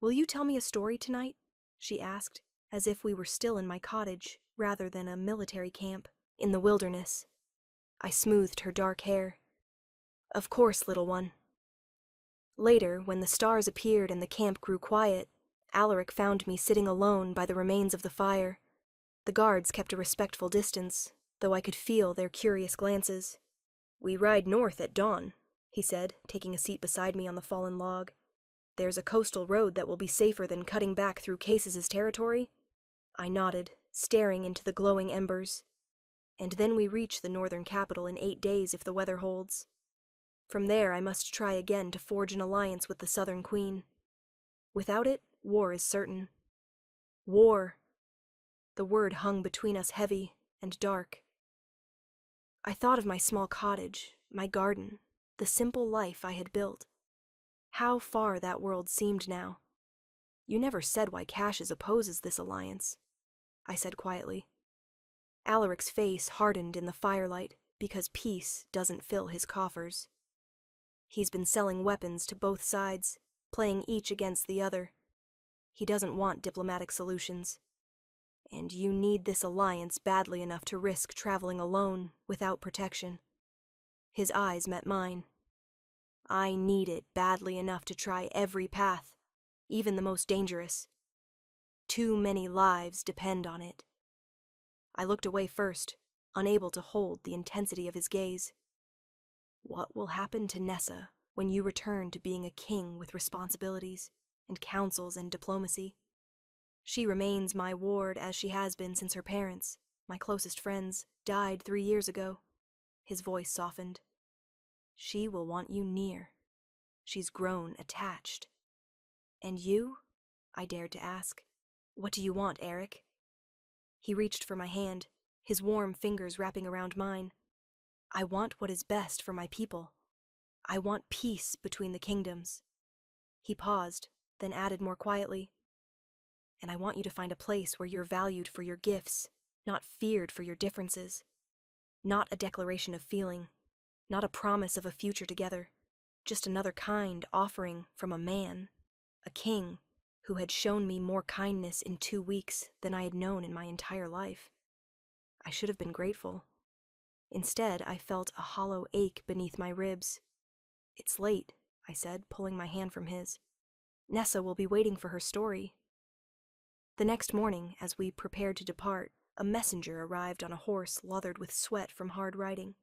Will you tell me a story tonight? She asked, as if we were still in my cottage, rather than a military camp, in the wilderness. I smoothed her dark hair. Of course, little one. Later, when the stars appeared and the camp grew quiet, Alaric found me sitting alone by the remains of the fire. The guards kept a respectful distance, though I could feel their curious glances. We ride north at dawn, he said, taking a seat beside me on the fallen log. There's a coastal road that will be safer than cutting back through Cases's territory. I nodded, staring into the glowing embers. And then we reach the northern capital in 8 days if the weather holds. From there I must try again to forge an alliance with the Southern Queen. Without it, war is certain. War. The word hung between us heavy and dark. I thought of my small cottage, my garden, the simple life I had built. How far that world seemed now. You never said why Cassius opposes this alliance, I said quietly. Alaric's face hardened in the firelight because peace doesn't fill his coffers. He's been selling weapons to both sides, playing each against the other. He doesn't want diplomatic solutions. And you need this alliance badly enough to risk traveling alone without protection. His eyes met mine. I need it badly enough to try every path, even the most dangerous. Too many lives depend on it. I looked away first, unable to hold the intensity of his gaze. What will happen to Nessa when you return to being a king with responsibilities and counsels and diplomacy? She remains my ward as she has been since her parents, my closest friends, died 3 years ago. His voice softened. She will want you near. She's grown attached. And you? I dared to ask. What do you want, Eric? He reached for my hand, his warm fingers wrapping around mine. I want what is best for my people. I want peace between the kingdoms. He paused, then added more quietly, and I want you to find a place where you're valued for your gifts, not feared for your differences. Not a declaration of feeling, not a promise of a future together, just another kind offering from a man, a king, who had shown me more kindness in 2 weeks than I had known in my entire life. I should have been grateful. Instead, I felt a hollow ache beneath my ribs. It's late, I said, pulling my hand from his. Nessa will be waiting for her story. The next morning, as we prepared to depart, a messenger arrived on a horse lathered with sweat from hard riding.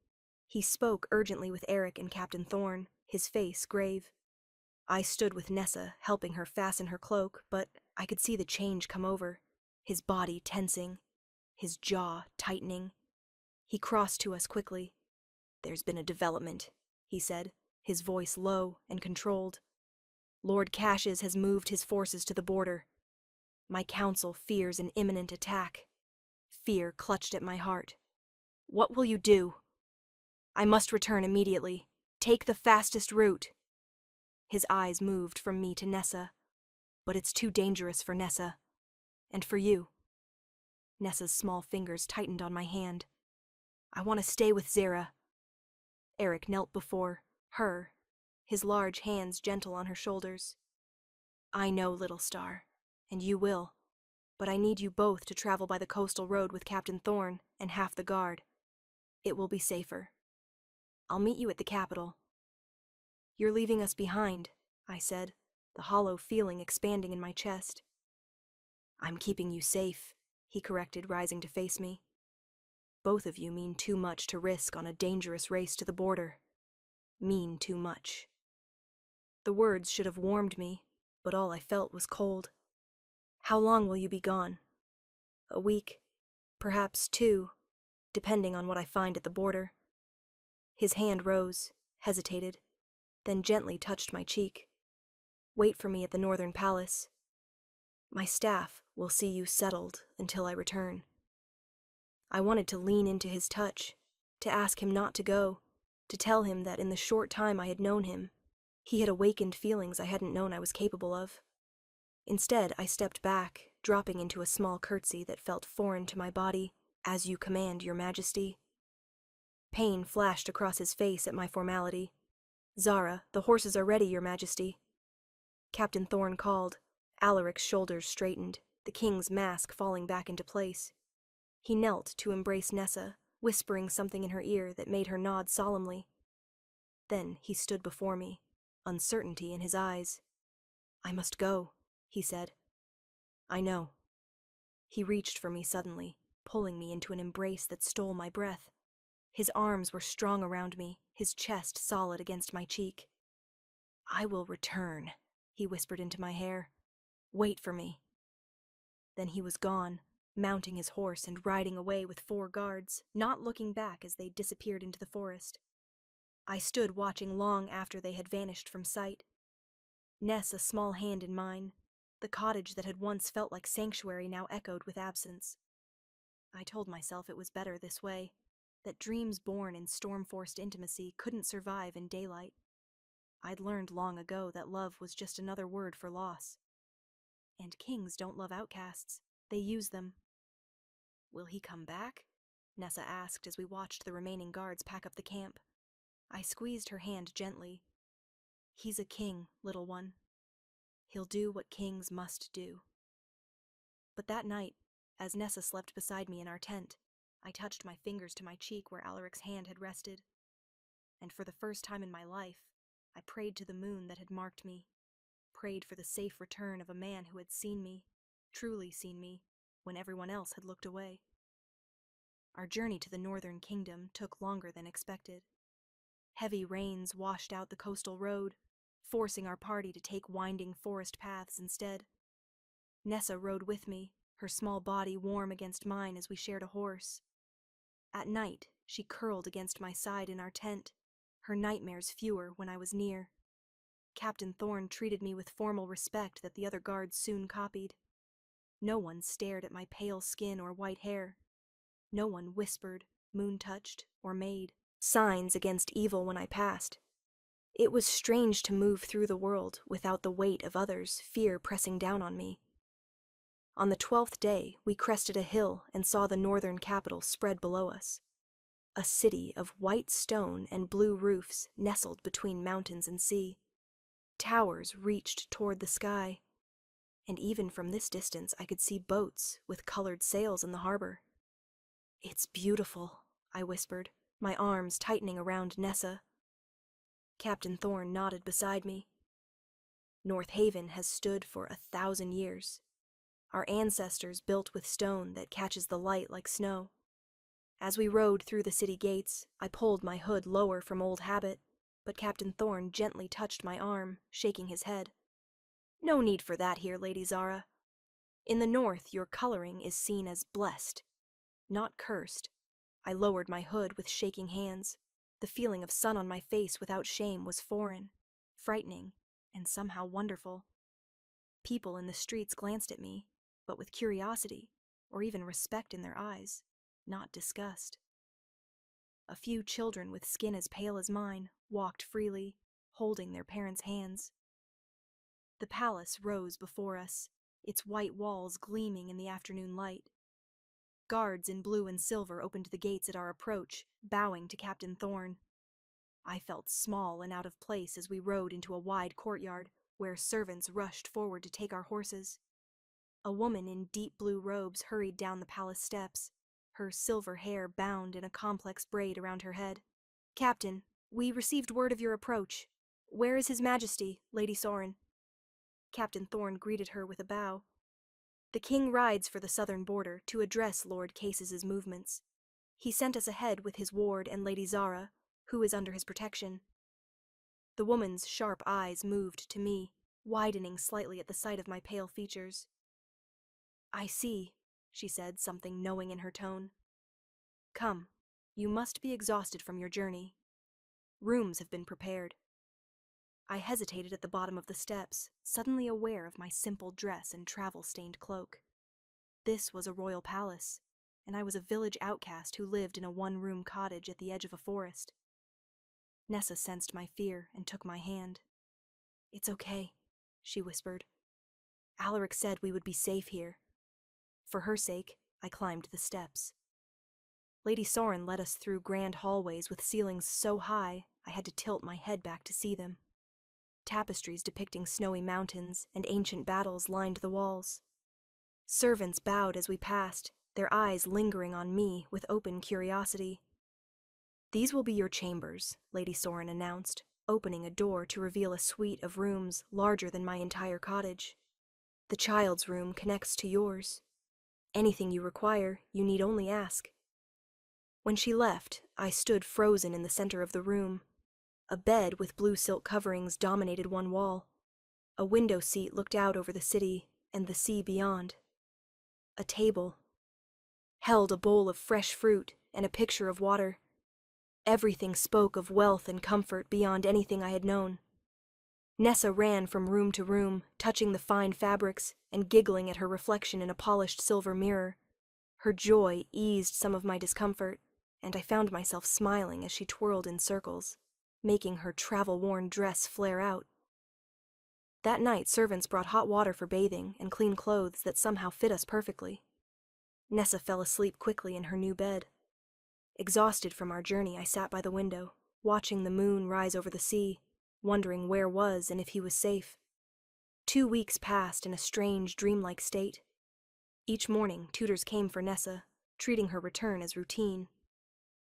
He spoke urgently with Eric and Captain Thorne, his face grave. I stood with Nessa, helping her fasten her cloak, but I could see the change come over, his body tensing, his jaw tightening. He crossed to us quickly. There's been a development, he said, his voice low and controlled. Lord Cassius has moved his forces to the border. My council fears an imminent attack. Fear clutched at my heart. What will you do? I must return immediately. Take the fastest route. His eyes moved from me to Nessa. But it's too dangerous for Nessa. And for you. Nessa's small fingers tightened on my hand. I want to stay with Zara. Eric knelt before her, his large hands gentle on her shoulders. I know, little star, and you will. But I need you both to travel by the coastal road with Captain Thorne and half the guard. It will be safer. I'll meet you at the capital. You're leaving us behind, I said, the hollow feeling expanding in my chest. I'm keeping you safe, he corrected, rising to face me. Both of you mean too much to risk on a dangerous race to the border. Mean too much. The words should have warmed me, but all I felt was cold. How long will you be gone? A week, perhaps 2, depending on what I find at the border. His hand rose, hesitated, then gently touched my cheek. Wait for me at the northern palace. My staff will see you settled until I return. I wanted to lean into his touch, to ask him not to go, to tell him that in the short time I had known him, he had awakened feelings I hadn't known I was capable of. Instead, I stepped back, dropping into a small curtsy that felt foreign to my body. As you command, Your Majesty. Pain flashed across his face at my formality. Zara, the horses are ready, Your Majesty. Captain Thorne called. Alaric's shoulders straightened, the king's mask falling back into place. He knelt to embrace Nessa, whispering something in her ear that made her nod solemnly. Then he stood before me, uncertainty in his eyes. I must go, he said. I know. He reached for me suddenly, pulling me into an embrace that stole my breath. His arms were strong around me, his chest solid against my cheek. I will return, he whispered into my hair. Wait for me. Then he was gone, mounting his horse and riding away with 4 guards, not looking back as they disappeared into the forest. I stood watching long after they had vanished from sight. Ness a small hand in mine. The cottage that had once felt like sanctuary now echoed with absence. I told myself it was better this way, that dreams born in storm-forced intimacy couldn't survive in daylight. I'd learned long ago that love was just another word for loss. And kings don't love outcasts. They use them. Will he come back? Nessa asked as we watched the remaining guards pack up the camp. I squeezed her hand gently. He's a king, little one. He'll do what kings must do. But that night, as Nessa slept beside me in our tent, I touched my fingers to my cheek where Alaric's hand had rested. And for the first time in my life, I prayed to the moon that had marked me, prayed for the safe return of a man who had seen me, truly seen me, when everyone else had looked away. Our journey to the northern kingdom took longer than expected. Heavy rains washed out the coastal road, forcing our party to take winding forest paths instead. Nessa rode with me, her small body warm against mine as we shared a horse. At night, she curled against my side in our tent, her nightmares fewer when I was near. Captain Thorne treated me with formal respect that the other guards soon copied. No one stared at my pale skin or white hair. No one whispered, moon-touched, or made signs against evil when I passed. It was strange to move through the world without the weight of others' fear pressing down on me. On the 12th day, we crested a hill and saw the northern capital spread below us. A city of white stone and blue roofs nestled between mountains and sea. Towers reached toward the sky, and even from this distance I could see boats with colored sails in the harbor. "It's beautiful," I whispered, my arms tightening around Nessa. Captain Thorne nodded beside me. "North Haven has stood for 1,000 years. Our ancestors built with stone that catches the light like snow. As we rode through the city gates, I pulled my hood lower from old habit, but Captain Thorne gently touched my arm, shaking his head. "No need for that here, Lady Zara. In the north, your coloring is seen as blessed, not cursed." I lowered my hood with shaking hands. The feeling of sun on my face without shame was foreign, frightening, and somehow wonderful. People in the streets glanced at me, but with curiosity, or even respect in their eyes, not disgust. A few children with skin as pale as mine walked freely, holding their parents' hands. The palace rose before us, its white walls gleaming in the afternoon light. Guards in blue and silver opened the gates at our approach, bowing to Captain Thorne. I felt small and out of place as we rode into a wide courtyard, where servants rushed forward to take our horses. A woman in deep blue robes hurried down the palace steps, her silver hair bound in a complex braid around her head. "Captain, we received word of your approach. Where is His Majesty, Lady Soren?" Captain Thorne greeted her with a bow. "The king rides for the southern border to address Lord Cases's movements. He sent us ahead with his ward and Lady Zara, who is under his protection." The woman's sharp eyes moved to me, widening slightly at the sight of my pale features. "I see," she said, something knowing in her tone. "Come, you must be exhausted from your journey. Rooms have been prepared." I hesitated at the bottom of the steps, suddenly aware of my simple dress and travel-stained cloak. This was a royal palace, and I was a village outcast who lived in a one-room cottage at the edge of a forest. Nessa sensed my fear and took my hand. "It's okay," she whispered. "Alaric said we would be safe here." For her sake, I climbed the steps. Lady Soren led us through grand hallways with ceilings so high I had to tilt my head back to see them. Tapestries depicting snowy mountains and ancient battles lined the walls. Servants bowed as we passed, their eyes lingering on me with open curiosity. "These will be your chambers," Lady Soren announced, opening a door to reveal a suite of rooms larger than my entire cottage. "The child's room connects to yours. Anything you require, you need only ask." When she left, I stood frozen in the center of the room. A bed with blue silk coverings dominated one wall. A window seat looked out over the city and the sea beyond. A table held a bowl of fresh fruit and a pitcher of water. Everything spoke of wealth and comfort beyond anything I had known. Nessa ran from room to room, touching the fine fabrics and giggling at her reflection in a polished silver mirror. Her joy eased some of my discomfort, and I found myself smiling as she twirled in circles, making her travel-worn dress flare out. That night, servants brought hot water for bathing and clean clothes that somehow fit us perfectly. Nessa fell asleep quickly in her new bed. Exhausted from our journey, I sat by the window, watching the moon rise over the sea, wondering where was and if he was safe. 2 weeks passed in a strange, dreamlike state. Each morning, tutors came for Nessa, treating her return as routine.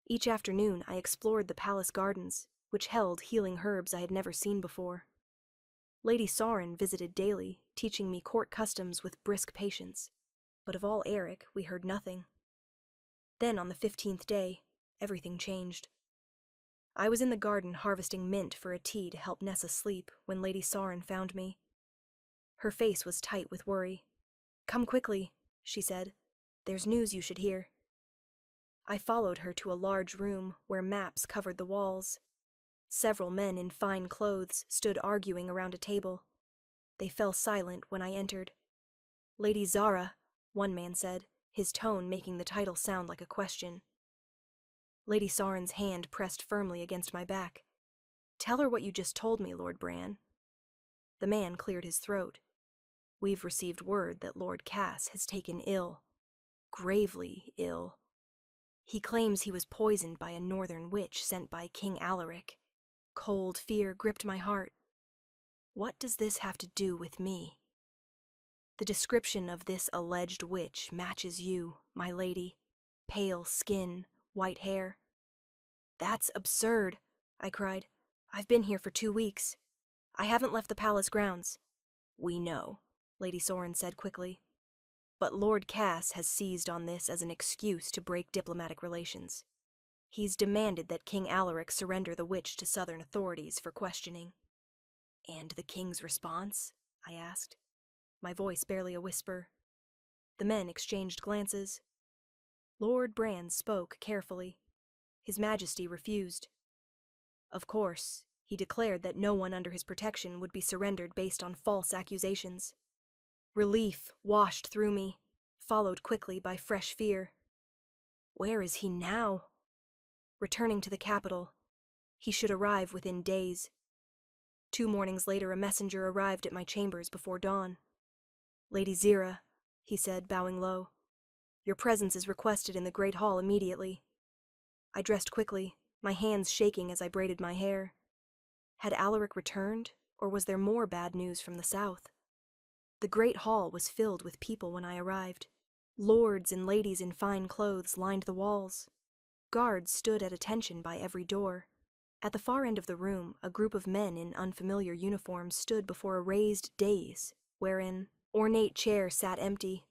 Each afternoon, I explored the palace gardens, which held healing herbs I had never seen before. Lady Soren visited daily, teaching me court customs with brisk patience, but of all Eric, we heard nothing. Then, on the 15th day, everything changed. I was in the garden harvesting mint for a tea to help Nessa sleep when Lady Soren found me. Her face was tight with worry. "Come quickly," she said. "There's news you should hear." I followed her to a large room where maps covered the walls. Several men in fine clothes stood arguing around a table. They fell silent when I entered. "Lady Zara," one man said, his tone making the title sound like a question. Lady Sauron's hand pressed firmly against my back. "Tell her what you just told me, Lord Bran." The man cleared his throat. "We've received word that Lord Cass has taken ill. Gravely ill. He claims he was poisoned by a northern witch sent by King Alaric." Cold fear gripped my heart. What does this have to do with me? The description of this alleged witch matches you, my lady. Pale skin, white hair. "That's absurd," I cried. "I've been here for 2 weeks. I haven't left the palace grounds." "We know," Lady Sauron said quickly. "But Lord Cass has seized on this as an excuse to break diplomatic relations. He's demanded that King Alaric surrender the witch to southern authorities for questioning." "And the king's response?" I asked, my voice barely a whisper. The men exchanged glances. Lord Bran spoke carefully. His Majesty refused. Of course, he declared that no one under his protection would be surrendered based on false accusations. Relief washed through me, followed quickly by fresh fear. Where is he now? Returning to the capital. He should arrive within days. 2 mornings later, a messenger arrived at my chambers before dawn. "Lady Zira," he said, bowing low. "Your presence is requested in the great hall immediately." I dressed quickly, my hands shaking as I braided my hair. Had Alaric returned, or was there more bad news from the south? The great hall was filled with people when I arrived. Lords and ladies in fine clothes lined the walls. Guards stood at attention by every door. At the far end of the room, a group of men in unfamiliar uniforms stood before a raised dais, wherein ornate chair sat empty.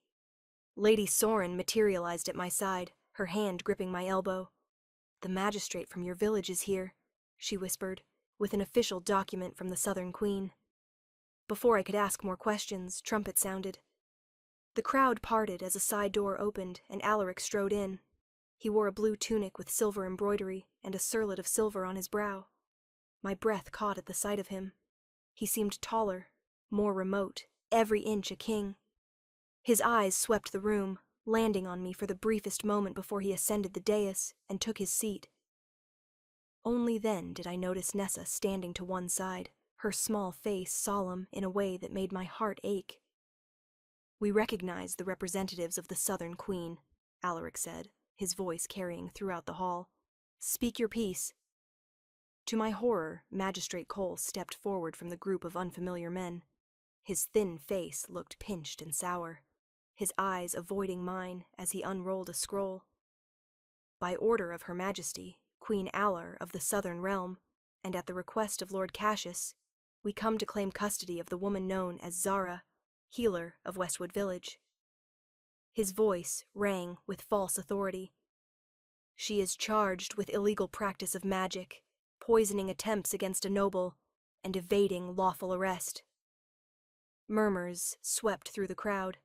Lady Sauron materialized at my side, her hand gripping my elbow. "The magistrate from your village is here," she whispered, with an official document from the Southern Queen. Before I could ask more questions, trumpet sounded. The crowd parted as a side door opened and Alaric strode in. He wore a blue tunic with silver embroidery and a circlet of silver on his brow. My breath caught at the sight of him. He seemed taller, more remote, every inch a king. His eyes swept the room, landing on me for the briefest moment before he ascended the dais and took his seat. Only then did I notice Nessa standing to one side, her small face solemn in a way that made my heart ache. "We recognize the representatives of the Southern Queen," Alaric said, his voice carrying throughout the hall. "Speak your piece." To my horror, Magistrate Cole stepped forward from the group of unfamiliar men. His thin face looked pinched and sour, his eyes avoiding mine as he unrolled a scroll. "By order of Her Majesty, Queen Alar of the Southern Realm, and at the request of Lord Cassius, we come to claim custody of the woman known as Zara, healer of Westwood Village." His voice rang with false authority. "She is charged with illegal practice of magic, poisoning attempts against a noble, and evading lawful arrest." Murmurs swept through the crowd.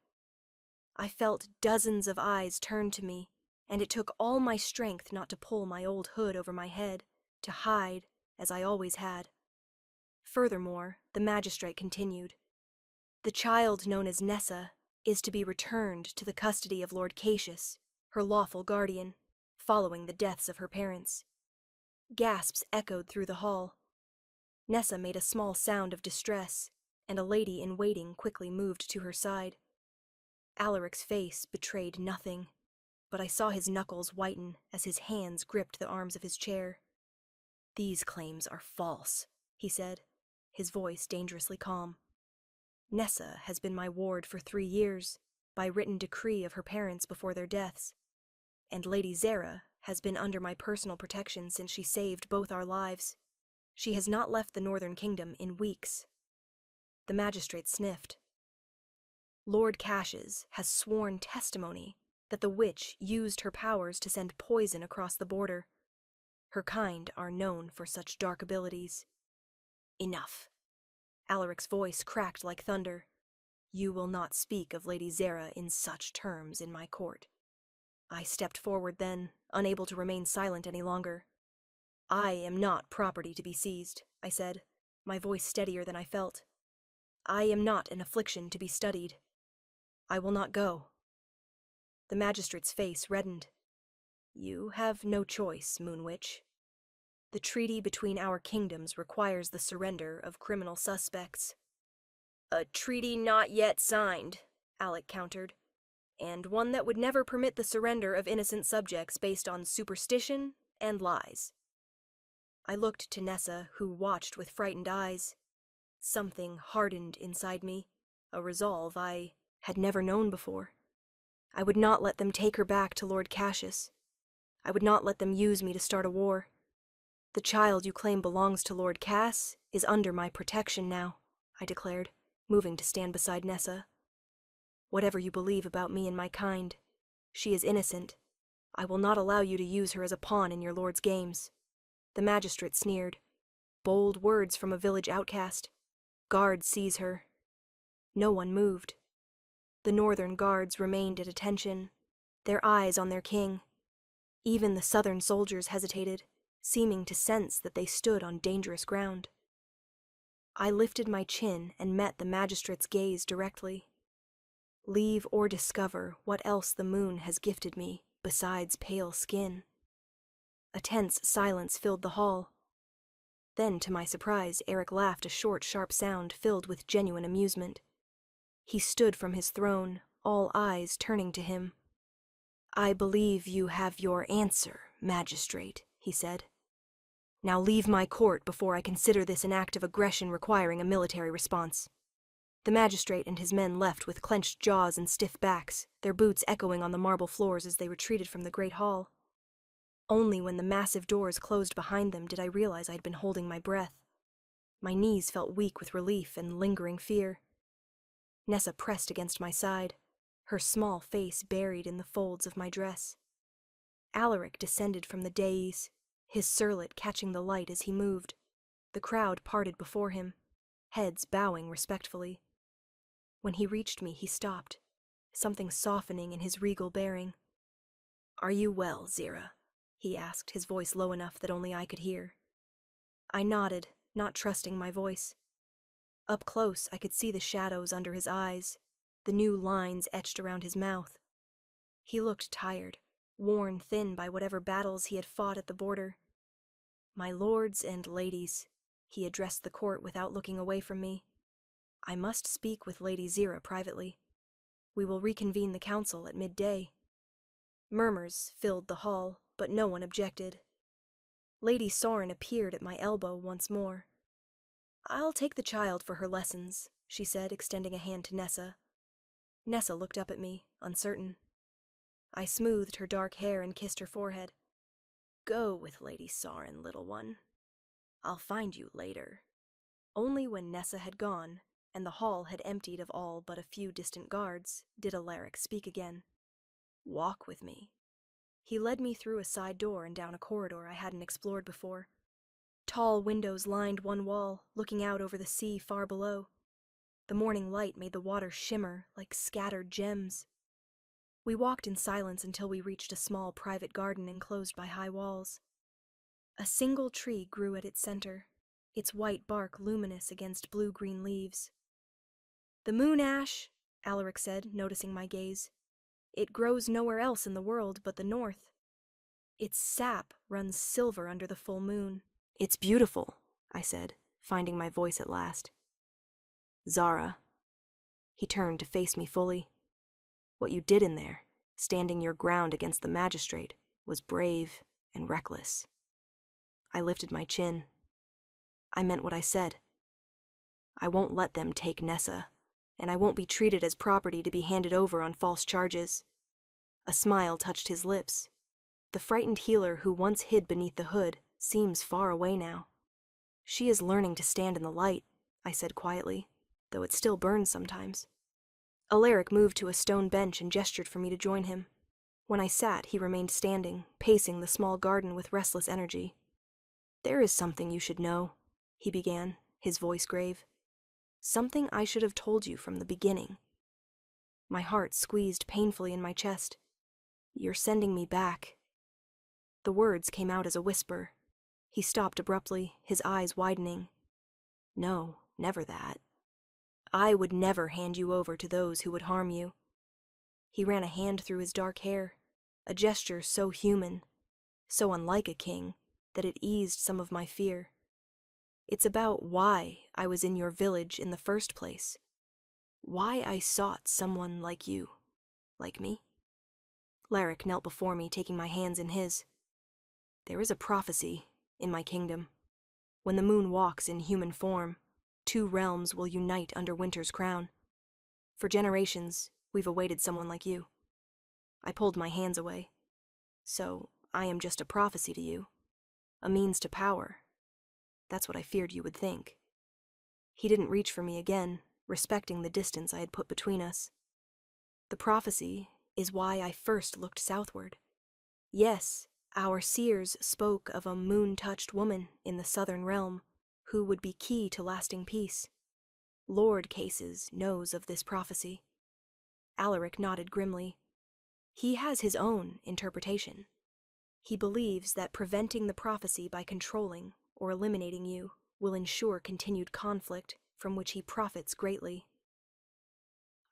I felt dozens of eyes turn to me, and it took all my strength not to pull my old hood over my head, to hide, as I always had. Furthermore, the magistrate continued, "The child known as Nessa is to be returned to the custody of Lord Cassius, her lawful guardian, following the deaths of her parents." Gasps echoed through the hall. Nessa made a small sound of distress, and a lady in waiting quickly moved to her side. Alaric's face betrayed nothing, but I saw his knuckles whiten as his hands gripped the arms of his chair. "These claims are false," he said, his voice dangerously calm. "Nessa has been my ward for 3 years, by written decree of her parents before their deaths, and Lady Zara has been under my personal protection since she saved both our lives. She has not left the Northern Kingdom in weeks." The magistrate sniffed. "Lord Cassius has sworn testimony that the witch used her powers to send poison across the border. Her kind are known for such dark abilities." "Enough." Alaric's voice cracked like thunder. "You will not speak of Lady Zara in such terms in my court." I stepped forward then, unable to remain silent any longer. I am not property to be seized, I said, my voice steadier than I felt. I am not an affliction to be studied. I will not go. The magistrate's face reddened. You have no choice, Moon Witch. The treaty between our kingdoms requires the surrender of criminal suspects. A treaty not yet signed, Alec countered, and one that would never permit the surrender of innocent subjects based on superstition and lies. I looked to Nessa, who watched with frightened eyes. Something hardened inside me, a resolve I had never known before. I would not let them take her back to Lord Cassius. I would not let them use me to start a war. The child you claim belongs to Lord Cass is under my protection now, I declared, moving to stand beside Nessa. Whatever you believe about me and my kind, she is innocent. I will not allow you to use her as a pawn in your lord's games. The magistrate sneered. Bold words from a village outcast. Guards seize her. No one moved. The northern guards remained at attention, their eyes on their king. Even the southern soldiers hesitated, seeming to sense that they stood on dangerous ground. I lifted my chin and met the magistrate's gaze directly. Leave or discover what else the moon has gifted me besides pale skin. A tense silence filled the hall. Then, to my surprise, Eric laughed a short, sharp sound filled with genuine amusement. He stood from his throne, all eyes turning to him. I believe you have your answer, magistrate, he said. Now leave my court before I consider this an act of aggression requiring a military response. The magistrate and his men left with clenched jaws and stiff backs, their boots echoing on the marble floors as they retreated from the great hall. Only when the massive doors closed behind them did I realize I had been holding my breath. My knees felt weak with relief and lingering fear. Nessa pressed against my side, her small face buried in the folds of my dress. Alaric descended from the dais, his surlet catching the light as he moved. The crowd parted before him, heads bowing respectfully. When he reached me, he stopped, something softening in his regal bearing. Are you well, Zira? He asked, his voice low enough that only I could hear. I nodded, not trusting my voice. Up close, I could see the shadows under his eyes, the new lines etched around his mouth. He looked tired, worn thin by whatever battles he had fought at the border. My lords and ladies, he addressed the court without looking away from me. I must speak with Lady Zira privately. We will reconvene the council at midday. Murmurs filled the hall, but no one objected. Lady Soren appeared at my elbow once more. I'll take the child for her lessons, she said, extending a hand to Nessa. Nessa looked up at me, uncertain. I smoothed her dark hair and kissed her forehead. Go with Lady Soren, little one. I'll find you later. Only when Nessa had gone, and the hall had emptied of all but a few distant guards, did Alaric speak again. Walk with me. He led me through a side door and down a corridor I hadn't explored before. Tall windows lined one wall, looking out over the sea far below. The morning light made the water shimmer like scattered gems. We walked in silence until we reached a small private garden enclosed by high walls. A single tree grew at its center, its white bark luminous against blue-green leaves. The moon ash, Alaric said, noticing my gaze. It grows nowhere else in the world but the north. Its sap runs silver under the full moon. It's beautiful, I said, finding my voice at last. Zara. He turned to face me fully. What you did in there, standing your ground against the magistrate, was brave and reckless. I lifted my chin. I meant what I said. I won't let them take Nessa, and I won't be treated as property to be handed over on false charges. A smile touched his lips. The frightened healer who once hid beneath the hood seems far away now. She is learning to stand in the light, I said quietly, though it still burns sometimes. Alaric moved to a stone bench and gestured for me to join him. When I sat, he remained standing, pacing the small garden with restless energy. There is something you should know, he began, his voice grave. Something I should have told you from the beginning. My heart squeezed painfully in my chest. You're sending me back. The words came out as a whisper. He stopped abruptly, his eyes widening. No, never that. I would never hand you over to those who would harm you. He ran a hand through his dark hair, a gesture so human, so unlike a king, that it eased some of my fear. It's about why I was in your village in the first place. Why I sought someone like you. Like me? Larrick knelt before me, taking my hands in his. There is a prophecy in my kingdom. When the moon walks in human form, 2 realms will unite under winter's crown. For generations, we've awaited someone like you. I pulled my hands away. So, I am just a prophecy to you. A means to power. That's what I feared you would think. He didn't reach for me again, respecting the distance I had put between us. The prophecy is why I first looked southward. Yes, our seers spoke of a moon-touched woman in the southern realm who would be key to lasting peace. Lord Cases knows of this prophecy. Alaric nodded grimly. He has his own interpretation. He believes that preventing the prophecy by controlling or eliminating you will ensure continued conflict from which he profits greatly.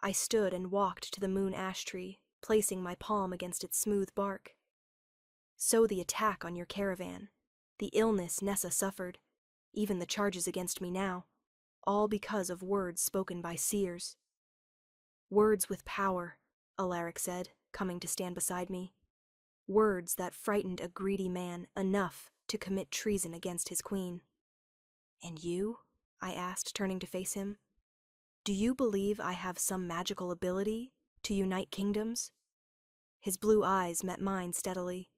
I stood and walked to the moon ash tree, placing my palm against its smooth bark. So the attack on your caravan, the illness Nessa suffered, even the charges against me now, all because of words spoken by seers. Words with power, Alaric said, coming to stand beside me. Words that frightened a greedy man enough to commit treason against his queen. And you? I asked, turning to face him. Do you believe I have some magical ability to unite kingdoms? His blue eyes met mine steadily.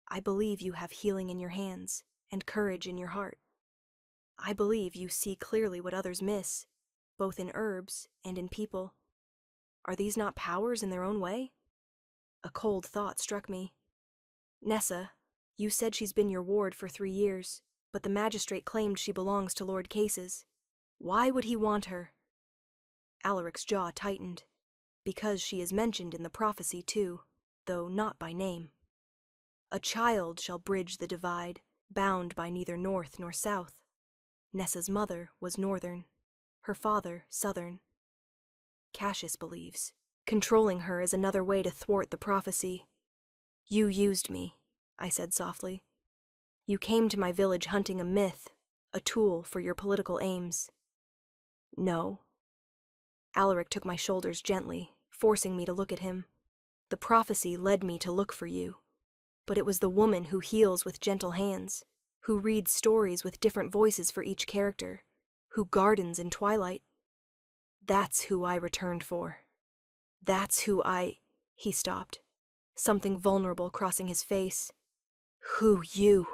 I believe you have healing in your hands and courage in your heart. I believe you see clearly what others miss, both in herbs and in people. Are these not powers in their own way? A cold thought struck me. Nessa, you said she's been your ward for 3 years, but the magistrate claimed she belongs to Lord Cases. Why would he want her? Alaric's jaw tightened. Because she is mentioned in the prophecy too, though not by name. A child shall bridge the divide, bound by neither north nor south. Nessa's mother was northern, her father southern. Cassius believes. Controlling her is another way to thwart the prophecy. You used me, I said softly. You came to my village hunting a myth, a tool for your political aims. No. Alaric took my shoulders gently, forcing me to look at him. The prophecy led me to look for you. But it was the woman who heals with gentle hands, who reads stories with different voices for each character, who gardens in twilight. That's who I returned for. That's who I... He stopped, something vulnerable crossing his face. Who you?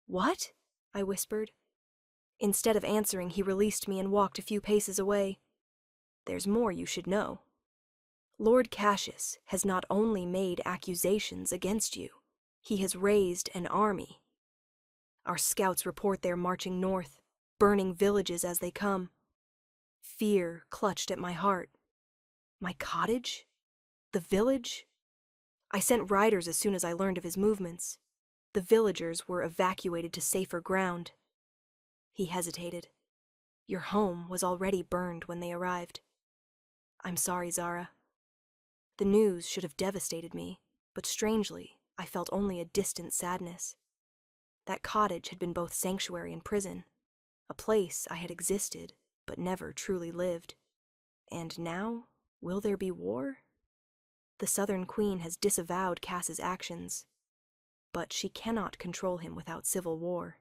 What? I whispered. Instead of answering, he released me and walked a few paces away. There's more you should know. Lord Cassius has not only made accusations against you, he has raised an army. Our scouts report they're marching north, burning villages as they come. Fear clutched at my heart. My cottage? The village? I sent riders as soon as I learned of his movements. The villagers were evacuated to safer ground. He hesitated. Your home was already burned when they arrived. I'm sorry, Zara. The news should have devastated me, but strangely, I felt only a distant sadness. That cottage had been both sanctuary and prison, a place I had existed, but never truly lived. And now, will there be war? The Southern Queen has disavowed Cass's actions, but she cannot control him without civil war.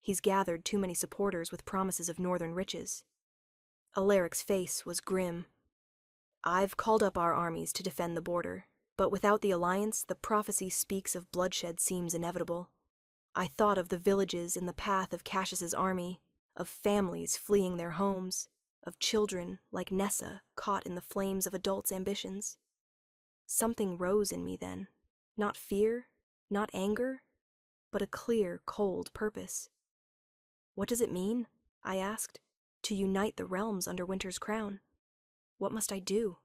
He's gathered too many supporters with promises of northern riches. Alaric's face was grim. I've called up our armies to defend the border, but without the alliance, the prophecy speaks of bloodshed seems inevitable. I thought of the villages in the path of Cassius's army, of families fleeing their homes, of children like Nessa caught in the flames of adults' ambitions. Something rose in me then, not fear, not anger, but a clear, cold purpose. What does it mean, I asked, to unite the realms under winter's crown? What must I do?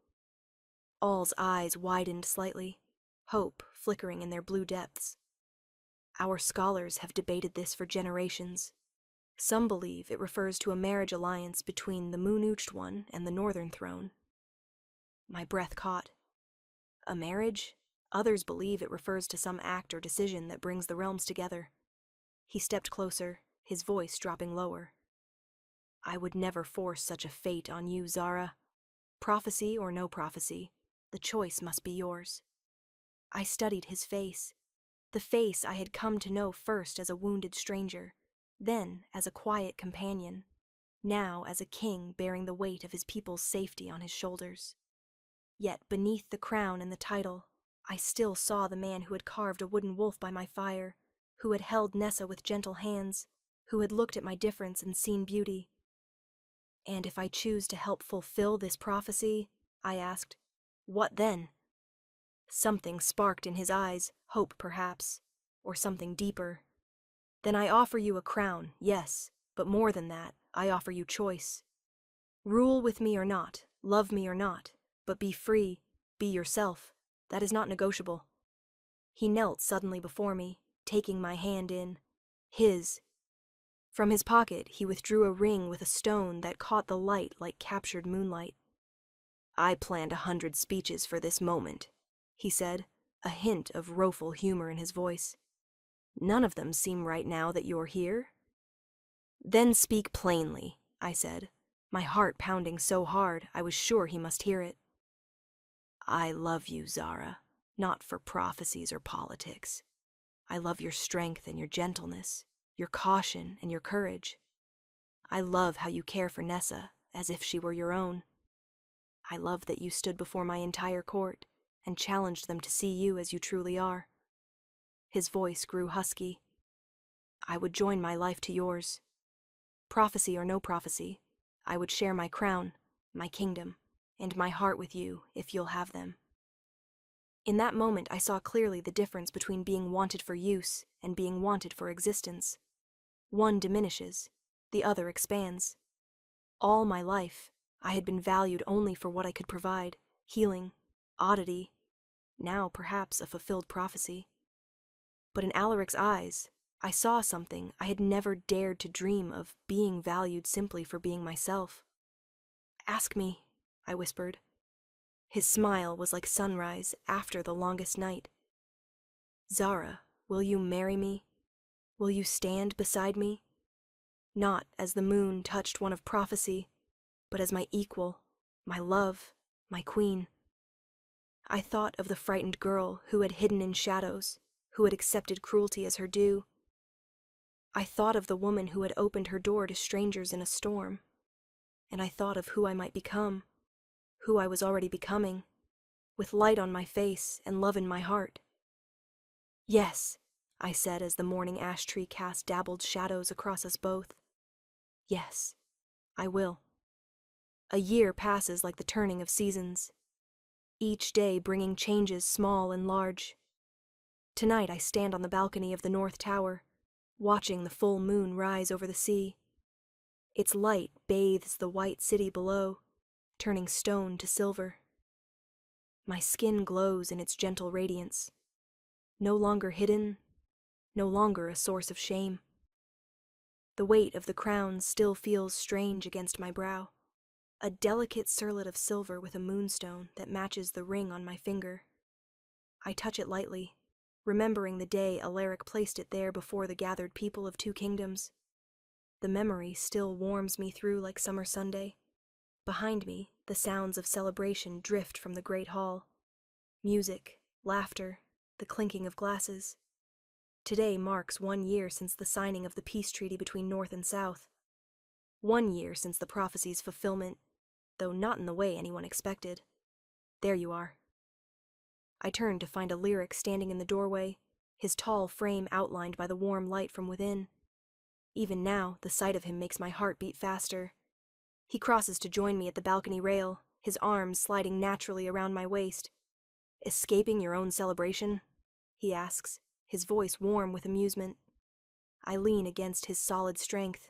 All's eyes widened slightly, hope flickering in their blue depths. Our scholars have debated this for generations. Some believe it refers to a marriage alliance between the moon-ooched one and the northern throne. My breath caught. A marriage? Others believe it refers to some act or decision that brings the realms together. He stepped closer, his voice dropping lower. I would never force such a fate on you, Zara. Prophecy or no prophecy, the choice must be yours. I studied his face, the face I had come to know first as a wounded stranger, then as a quiet companion, now as a king bearing the weight of his people's safety on his shoulders. Yet beneath the crown and the title, I still saw the man who had carved a wooden wolf by my fire, who had held Nessa with gentle hands, who had looked at my difference and seen beauty. And if I choose to help fulfill this prophecy, I asked, what then? Something sparked in his eyes, hope perhaps, or something deeper. Then I offer you a crown, yes, but more than that, I offer you choice. Rule with me or not, love me or not, but be free, be yourself. That is not negotiable. He knelt suddenly before me, taking my hand in his. From his pocket, he withdrew a ring with a stone that caught the light like captured moonlight. I planned 100 speeches for this moment, he said, a hint of woeful humor in his voice. None of them seem right now that you're here. Then speak plainly, I said, my heart pounding so hard I was sure he must hear it. I love you, Zara, not for prophecies or politics. I love your strength and your gentleness, your caution and your courage. I love how you care for Nessa, as if she were your own. I love that you stood before my entire court and challenged them to see you as you truly are. His voice grew husky. I would join my life to yours. Prophecy or no prophecy, I would share my crown, my kingdom, and my heart with you if you'll have them. In that moment, I saw clearly the difference between being wanted for use and being wanted for existence. One diminishes, the other expands. All my life, I had been valued only for what I could provide, healing, oddity, now perhaps a fulfilled prophecy. But in Alaric's eyes, I saw something I had never dared to dream of, being valued simply for being myself. Ask me, I whispered. His smile was like sunrise after the longest night. Zara, will you marry me? Will you stand beside me? Not as the moon touched one of prophecy, but as my equal, my love, my queen. I thought of the frightened girl who had hidden in shadows, who had accepted cruelty as her due. I thought of the woman who had opened her door to strangers in a storm, and I thought of who I might become, who I was already becoming, with light on my face and love in my heart. Yes, I said as the morning ash tree cast dabbled shadows across us both. Yes, I will. A year passes like the turning of seasons, each day bringing changes small and large. Tonight I stand on the balcony of the North Tower, watching the full moon rise over the sea. Its light bathes the white city below, turning stone to silver. My skin glows in its gentle radiance, no longer hidden, no longer a source of shame. The weight of the crown still feels strange against my brow, a delicate circlet of silver with a moonstone that matches the ring on my finger. I touch it lightly, remembering the day Alaric placed it there before the gathered people of two kingdoms. The memory still warms me through like summer Sunday. Behind me, the sounds of celebration drift from the great hall. Music, laughter, the clinking of glasses. Today marks 1 year since the signing of the peace treaty between North and South. 1 year since the prophecy's fulfillment, though not in the way anyone expected. There you are. I turned to find Alaric standing in the doorway, his tall frame outlined by the warm light from within. Even now, the sight of him makes my heart beat faster. He crosses to join me at the balcony rail, his arms sliding naturally around my waist. Escaping your own celebration? He asks, his voice warm with amusement. I lean against his solid strength,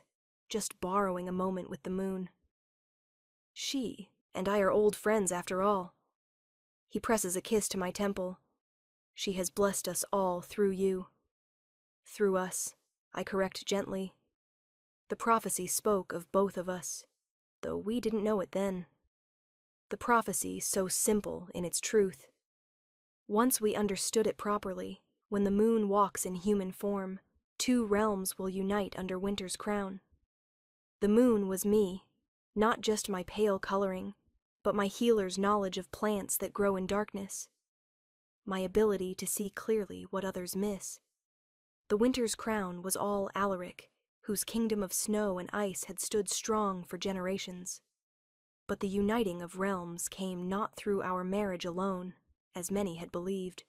just borrowing a moment with the moon. She and I are old friends after all. He presses a kiss to my temple. She has blessed us all through you. Through us, I correct gently. The prophecy spoke of both of us, though we didn't know it then. The prophecy so simple in its truth. Once we understood it properly, when the moon walks in human form, two realms will unite under winter's crown. The moon was me, not just my pale coloring, but my healer's knowledge of plants that grow in darkness, my ability to see clearly what others miss. The winter's crown was all Alaric, whose kingdom of snow and ice had stood strong for generations. But the uniting of realms came not through our marriage alone, as many had believed,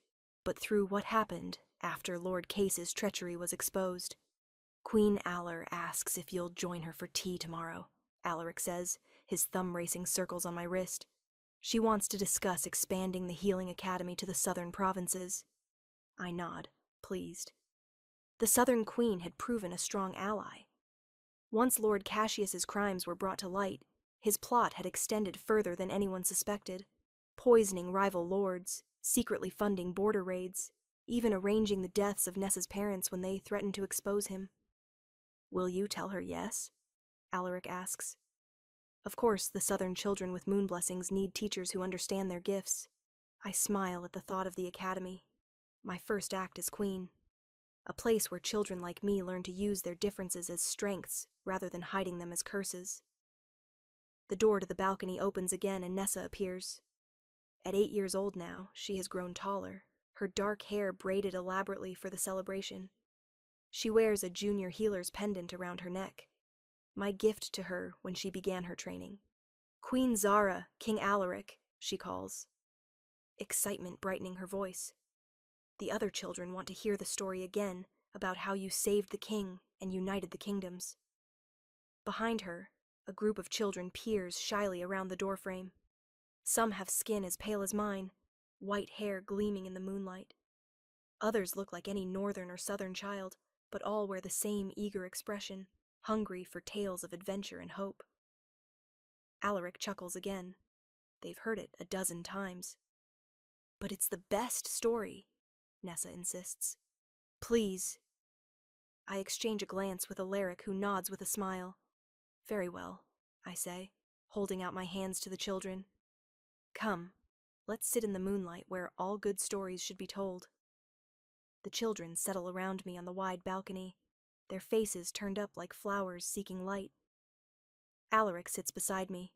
but through what happened after Lord Case's treachery was exposed. Queen Alar asks if you'll join her for tea tomorrow, Alaric says, his thumb racing circles on my wrist. She wants to discuss expanding the Healing Academy to the southern provinces. I nod, pleased. The Southern Queen had proven a strong ally. Once Lord Cassius's crimes were brought to light, his plot had extended further than anyone suspected, poisoning rival lords, secretly funding border raids, even arranging the deaths of Nessa's parents when they threatened to expose him. Will you tell her yes? Alaric asks. Of course, the southern children with moon blessings need teachers who understand their gifts. I smile at the thought of the academy. My first act as queen. A place where children like me learn to use their differences as strengths rather than hiding them as curses. The door to the balcony opens again and Nessa appears. At 8 years old now, she has grown taller, her dark hair braided elaborately for the celebration. She wears a junior healer's pendant around her neck, my gift to her when she began her training. Queen Zara, King Alaric, she calls, excitement brightening her voice. The other children want to hear the story again about how you saved the king and united the kingdoms. Behind her, a group of children peers shyly around the doorframe. Some have skin as pale as mine, white hair gleaming in the moonlight. Others look like any northern or southern child, but all wear the same eager expression, hungry for tales of adventure and hope. Alaric chuckles again. They've heard it a dozen times. But it's the best story, Nessa insists. Please. I exchange a glance with Alaric, who nods with a smile. Very well, I say, holding out my hands to the children. Come, let's sit in the moonlight where all good stories should be told. The children settle around me on the wide balcony, their faces turned up like flowers seeking light. Alaric sits beside me,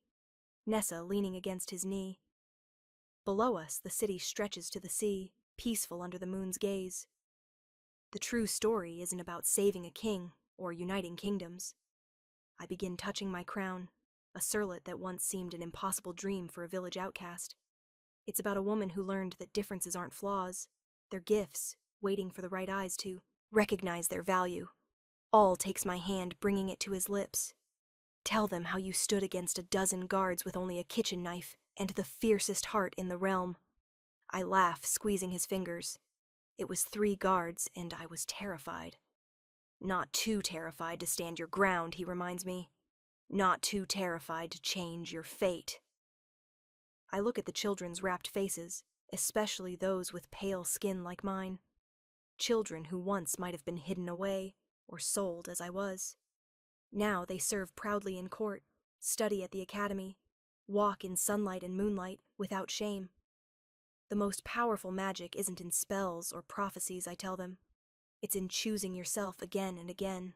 Nessa leaning against his knee. Below us, the city stretches to the sea, peaceful under the moon's gaze. The true story isn't about saving a king or uniting kingdoms. I begin touching my crown, a circlet that once seemed an impossible dream for a village outcast. It's about a woman who learned that differences aren't flaws, they're gifts, waiting for the right eyes to recognize their value. All takes my hand, bringing it to his lips. Tell them how you stood against a dozen guards with only a kitchen knife and the fiercest heart in the realm. I laugh, squeezing his fingers. It was 3 guards, and I was terrified. Not too terrified to stand your ground, he reminds me. Not too terrified to change your fate. I look at the children's rapt faces, especially those with pale skin like mine. Children who once might have been hidden away, or sold as I was. Now they serve proudly in court, study at the academy, walk in sunlight and moonlight without shame. The most powerful magic isn't in spells or prophecies, I tell them. It's in choosing yourself again and again.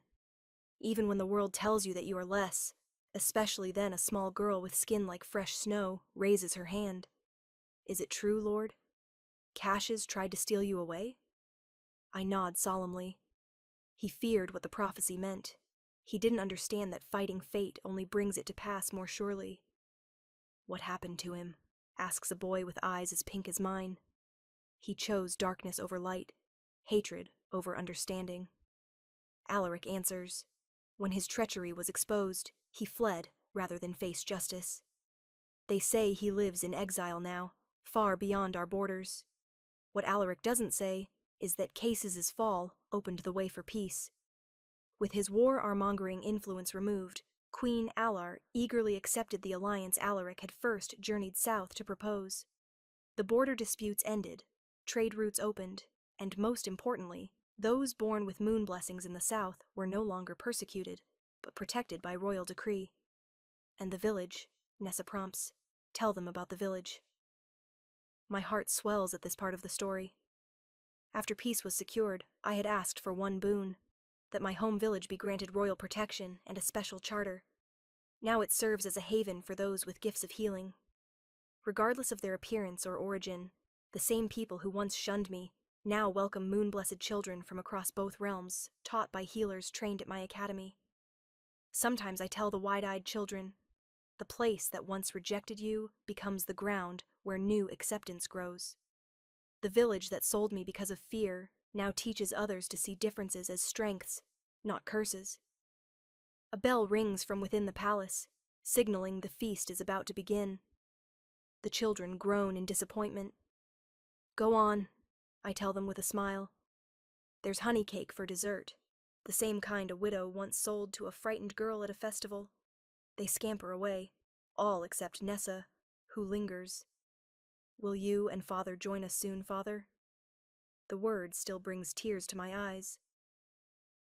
Even when the world tells you that you are less, especially then a small girl with skin like fresh snow raises her hand. Is it true, Lord? Cassius tried to steal you away? I nod solemnly. He feared what the prophecy meant. He didn't understand that fighting fate only brings it to pass more surely. What happened to him? Asks a boy with eyes as pink as mine. He chose darkness over light, hatred over understanding. Alaric answers. When his treachery was exposed, he fled rather than face justice. They say he lives in exile now, far beyond our borders. What Alaric doesn't say is that Case's fall opened the way for peace. With his war-mongering influence removed, Queen Alar eagerly accepted the alliance Alaric had first journeyed south to propose. The border disputes ended, trade routes opened, and most importantly, Those born with moon blessings in the south were no longer persecuted, but protected by royal decree. And the village, Nessa prompts, tell them about the village. My heart swells at this part of the story. After peace was secured, I had asked for one boon, that my home village be granted royal protection and a special charter. Now it serves as a haven for those with gifts of healing. Regardless of their appearance or origin, the same people who once shunned me now welcome moon-blessed children from across both realms, taught by healers trained at my academy. Sometimes I tell the wide-eyed children, the place that once rejected you becomes the ground where new acceptance grows. The village that sold me because of fear now teaches others to see differences as strengths, not curses. A bell rings from within the palace, signaling the feast is about to begin. The children groan in disappointment. Go on, I tell them with a smile. There's honey cake for dessert, the same kind a widow once sold to a frightened girl at a festival. They scamper away, all except Nessa, who lingers. Will you and Father join us soon, Father? The word still brings tears to my eyes.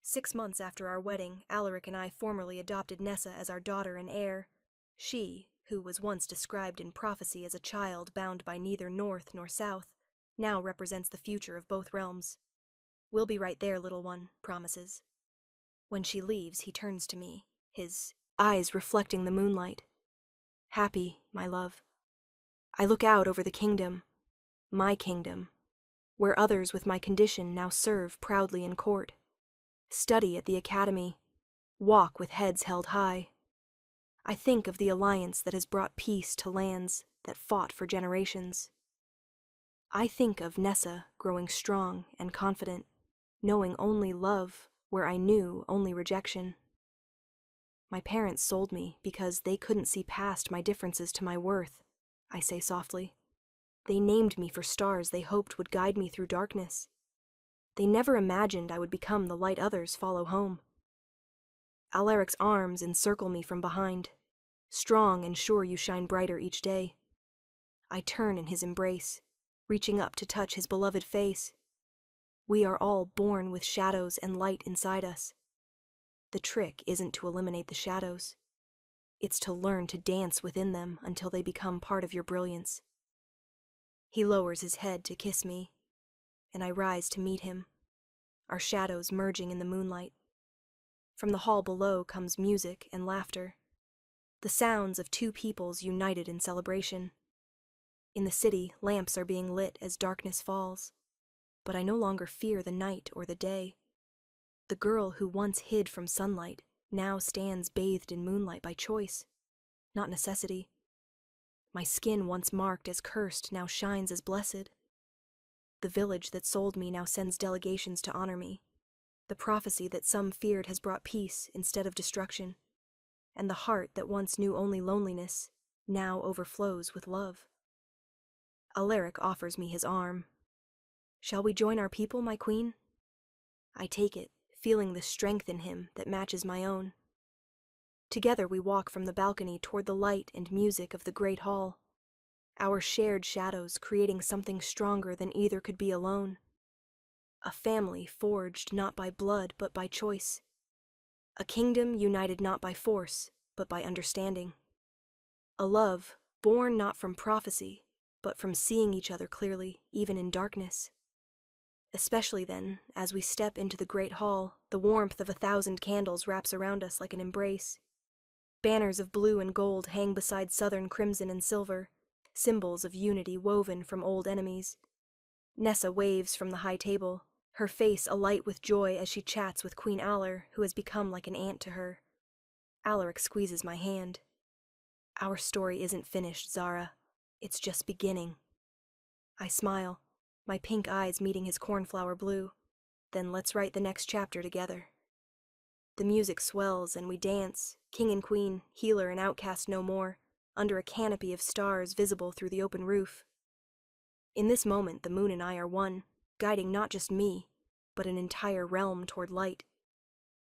6 months after our wedding, Alaric and I formally adopted Nessa as our daughter and heir. She, who was once described in prophecy as a child bound by neither north nor south, now represents the future of both realms. We'll be right there, little one, promises. When she leaves, he turns to me, his eyes reflecting the moonlight. Happy, my love. I look out over the kingdom, my kingdom, where others with my condition now serve proudly in court, study at the academy, walk with heads held high. I think of the alliance that has brought peace to lands that fought for generations. I think of Nessa growing strong and confident, knowing only love where I knew only rejection. My parents sold me because they couldn't see past my differences to my worth, I say softly. They named me for stars they hoped would guide me through darkness. They never imagined I would become the light others follow home. Alaric's arms encircle me from behind. Strong and sure you shine brighter each day. I turn in his embrace, reaching up to touch his beloved face. We are all born with shadows and light inside us. The trick isn't to eliminate the shadows. It's to learn to dance within them until they become part of your brilliance. He lowers his head to kiss me, and I rise to meet him, our shadows merging in the moonlight. From the hall below comes music and laughter, the sounds of two peoples united in celebration. In the city, lamps are being lit as darkness falls, but I no longer fear the night or the day. The girl who once hid from sunlight now stands bathed in moonlight by choice, not necessity. My skin once marked as cursed now shines as blessed. The village that sold me now sends delegations to honor me. The prophecy that some feared has brought peace instead of destruction, and the heart that once knew only loneliness now overflows with love. Alaric offers me his arm. Shall we join our people, my queen? I take it, feeling the strength in him that matches my own. Together we walk from the balcony toward the light and music of the great hall, our shared shadows creating something stronger than either could be alone. A family forged not by blood but by choice. A kingdom united not by force but by understanding. A love born not from prophecy but from seeing each other clearly, even in darkness. Especially then, as we step into the great hall, the warmth of 1,000 candles wraps around us like an embrace. Banners of blue and gold hang beside southern crimson and silver, symbols of unity woven from old enemies. Nessa waves from the high table, her face alight with joy as she chats with Queen Aller, who has become like an aunt to her. Alaric squeezes my hand. Our story isn't finished, Zara. It's just beginning. I smile, my pink eyes meeting his cornflower blue. Then let's write the next chapter together. The music swells and we dance, king and queen, healer and outcast no more, under a canopy of stars visible through the open roof. In this moment, the moon and I are one, guiding not just me, but an entire realm toward light.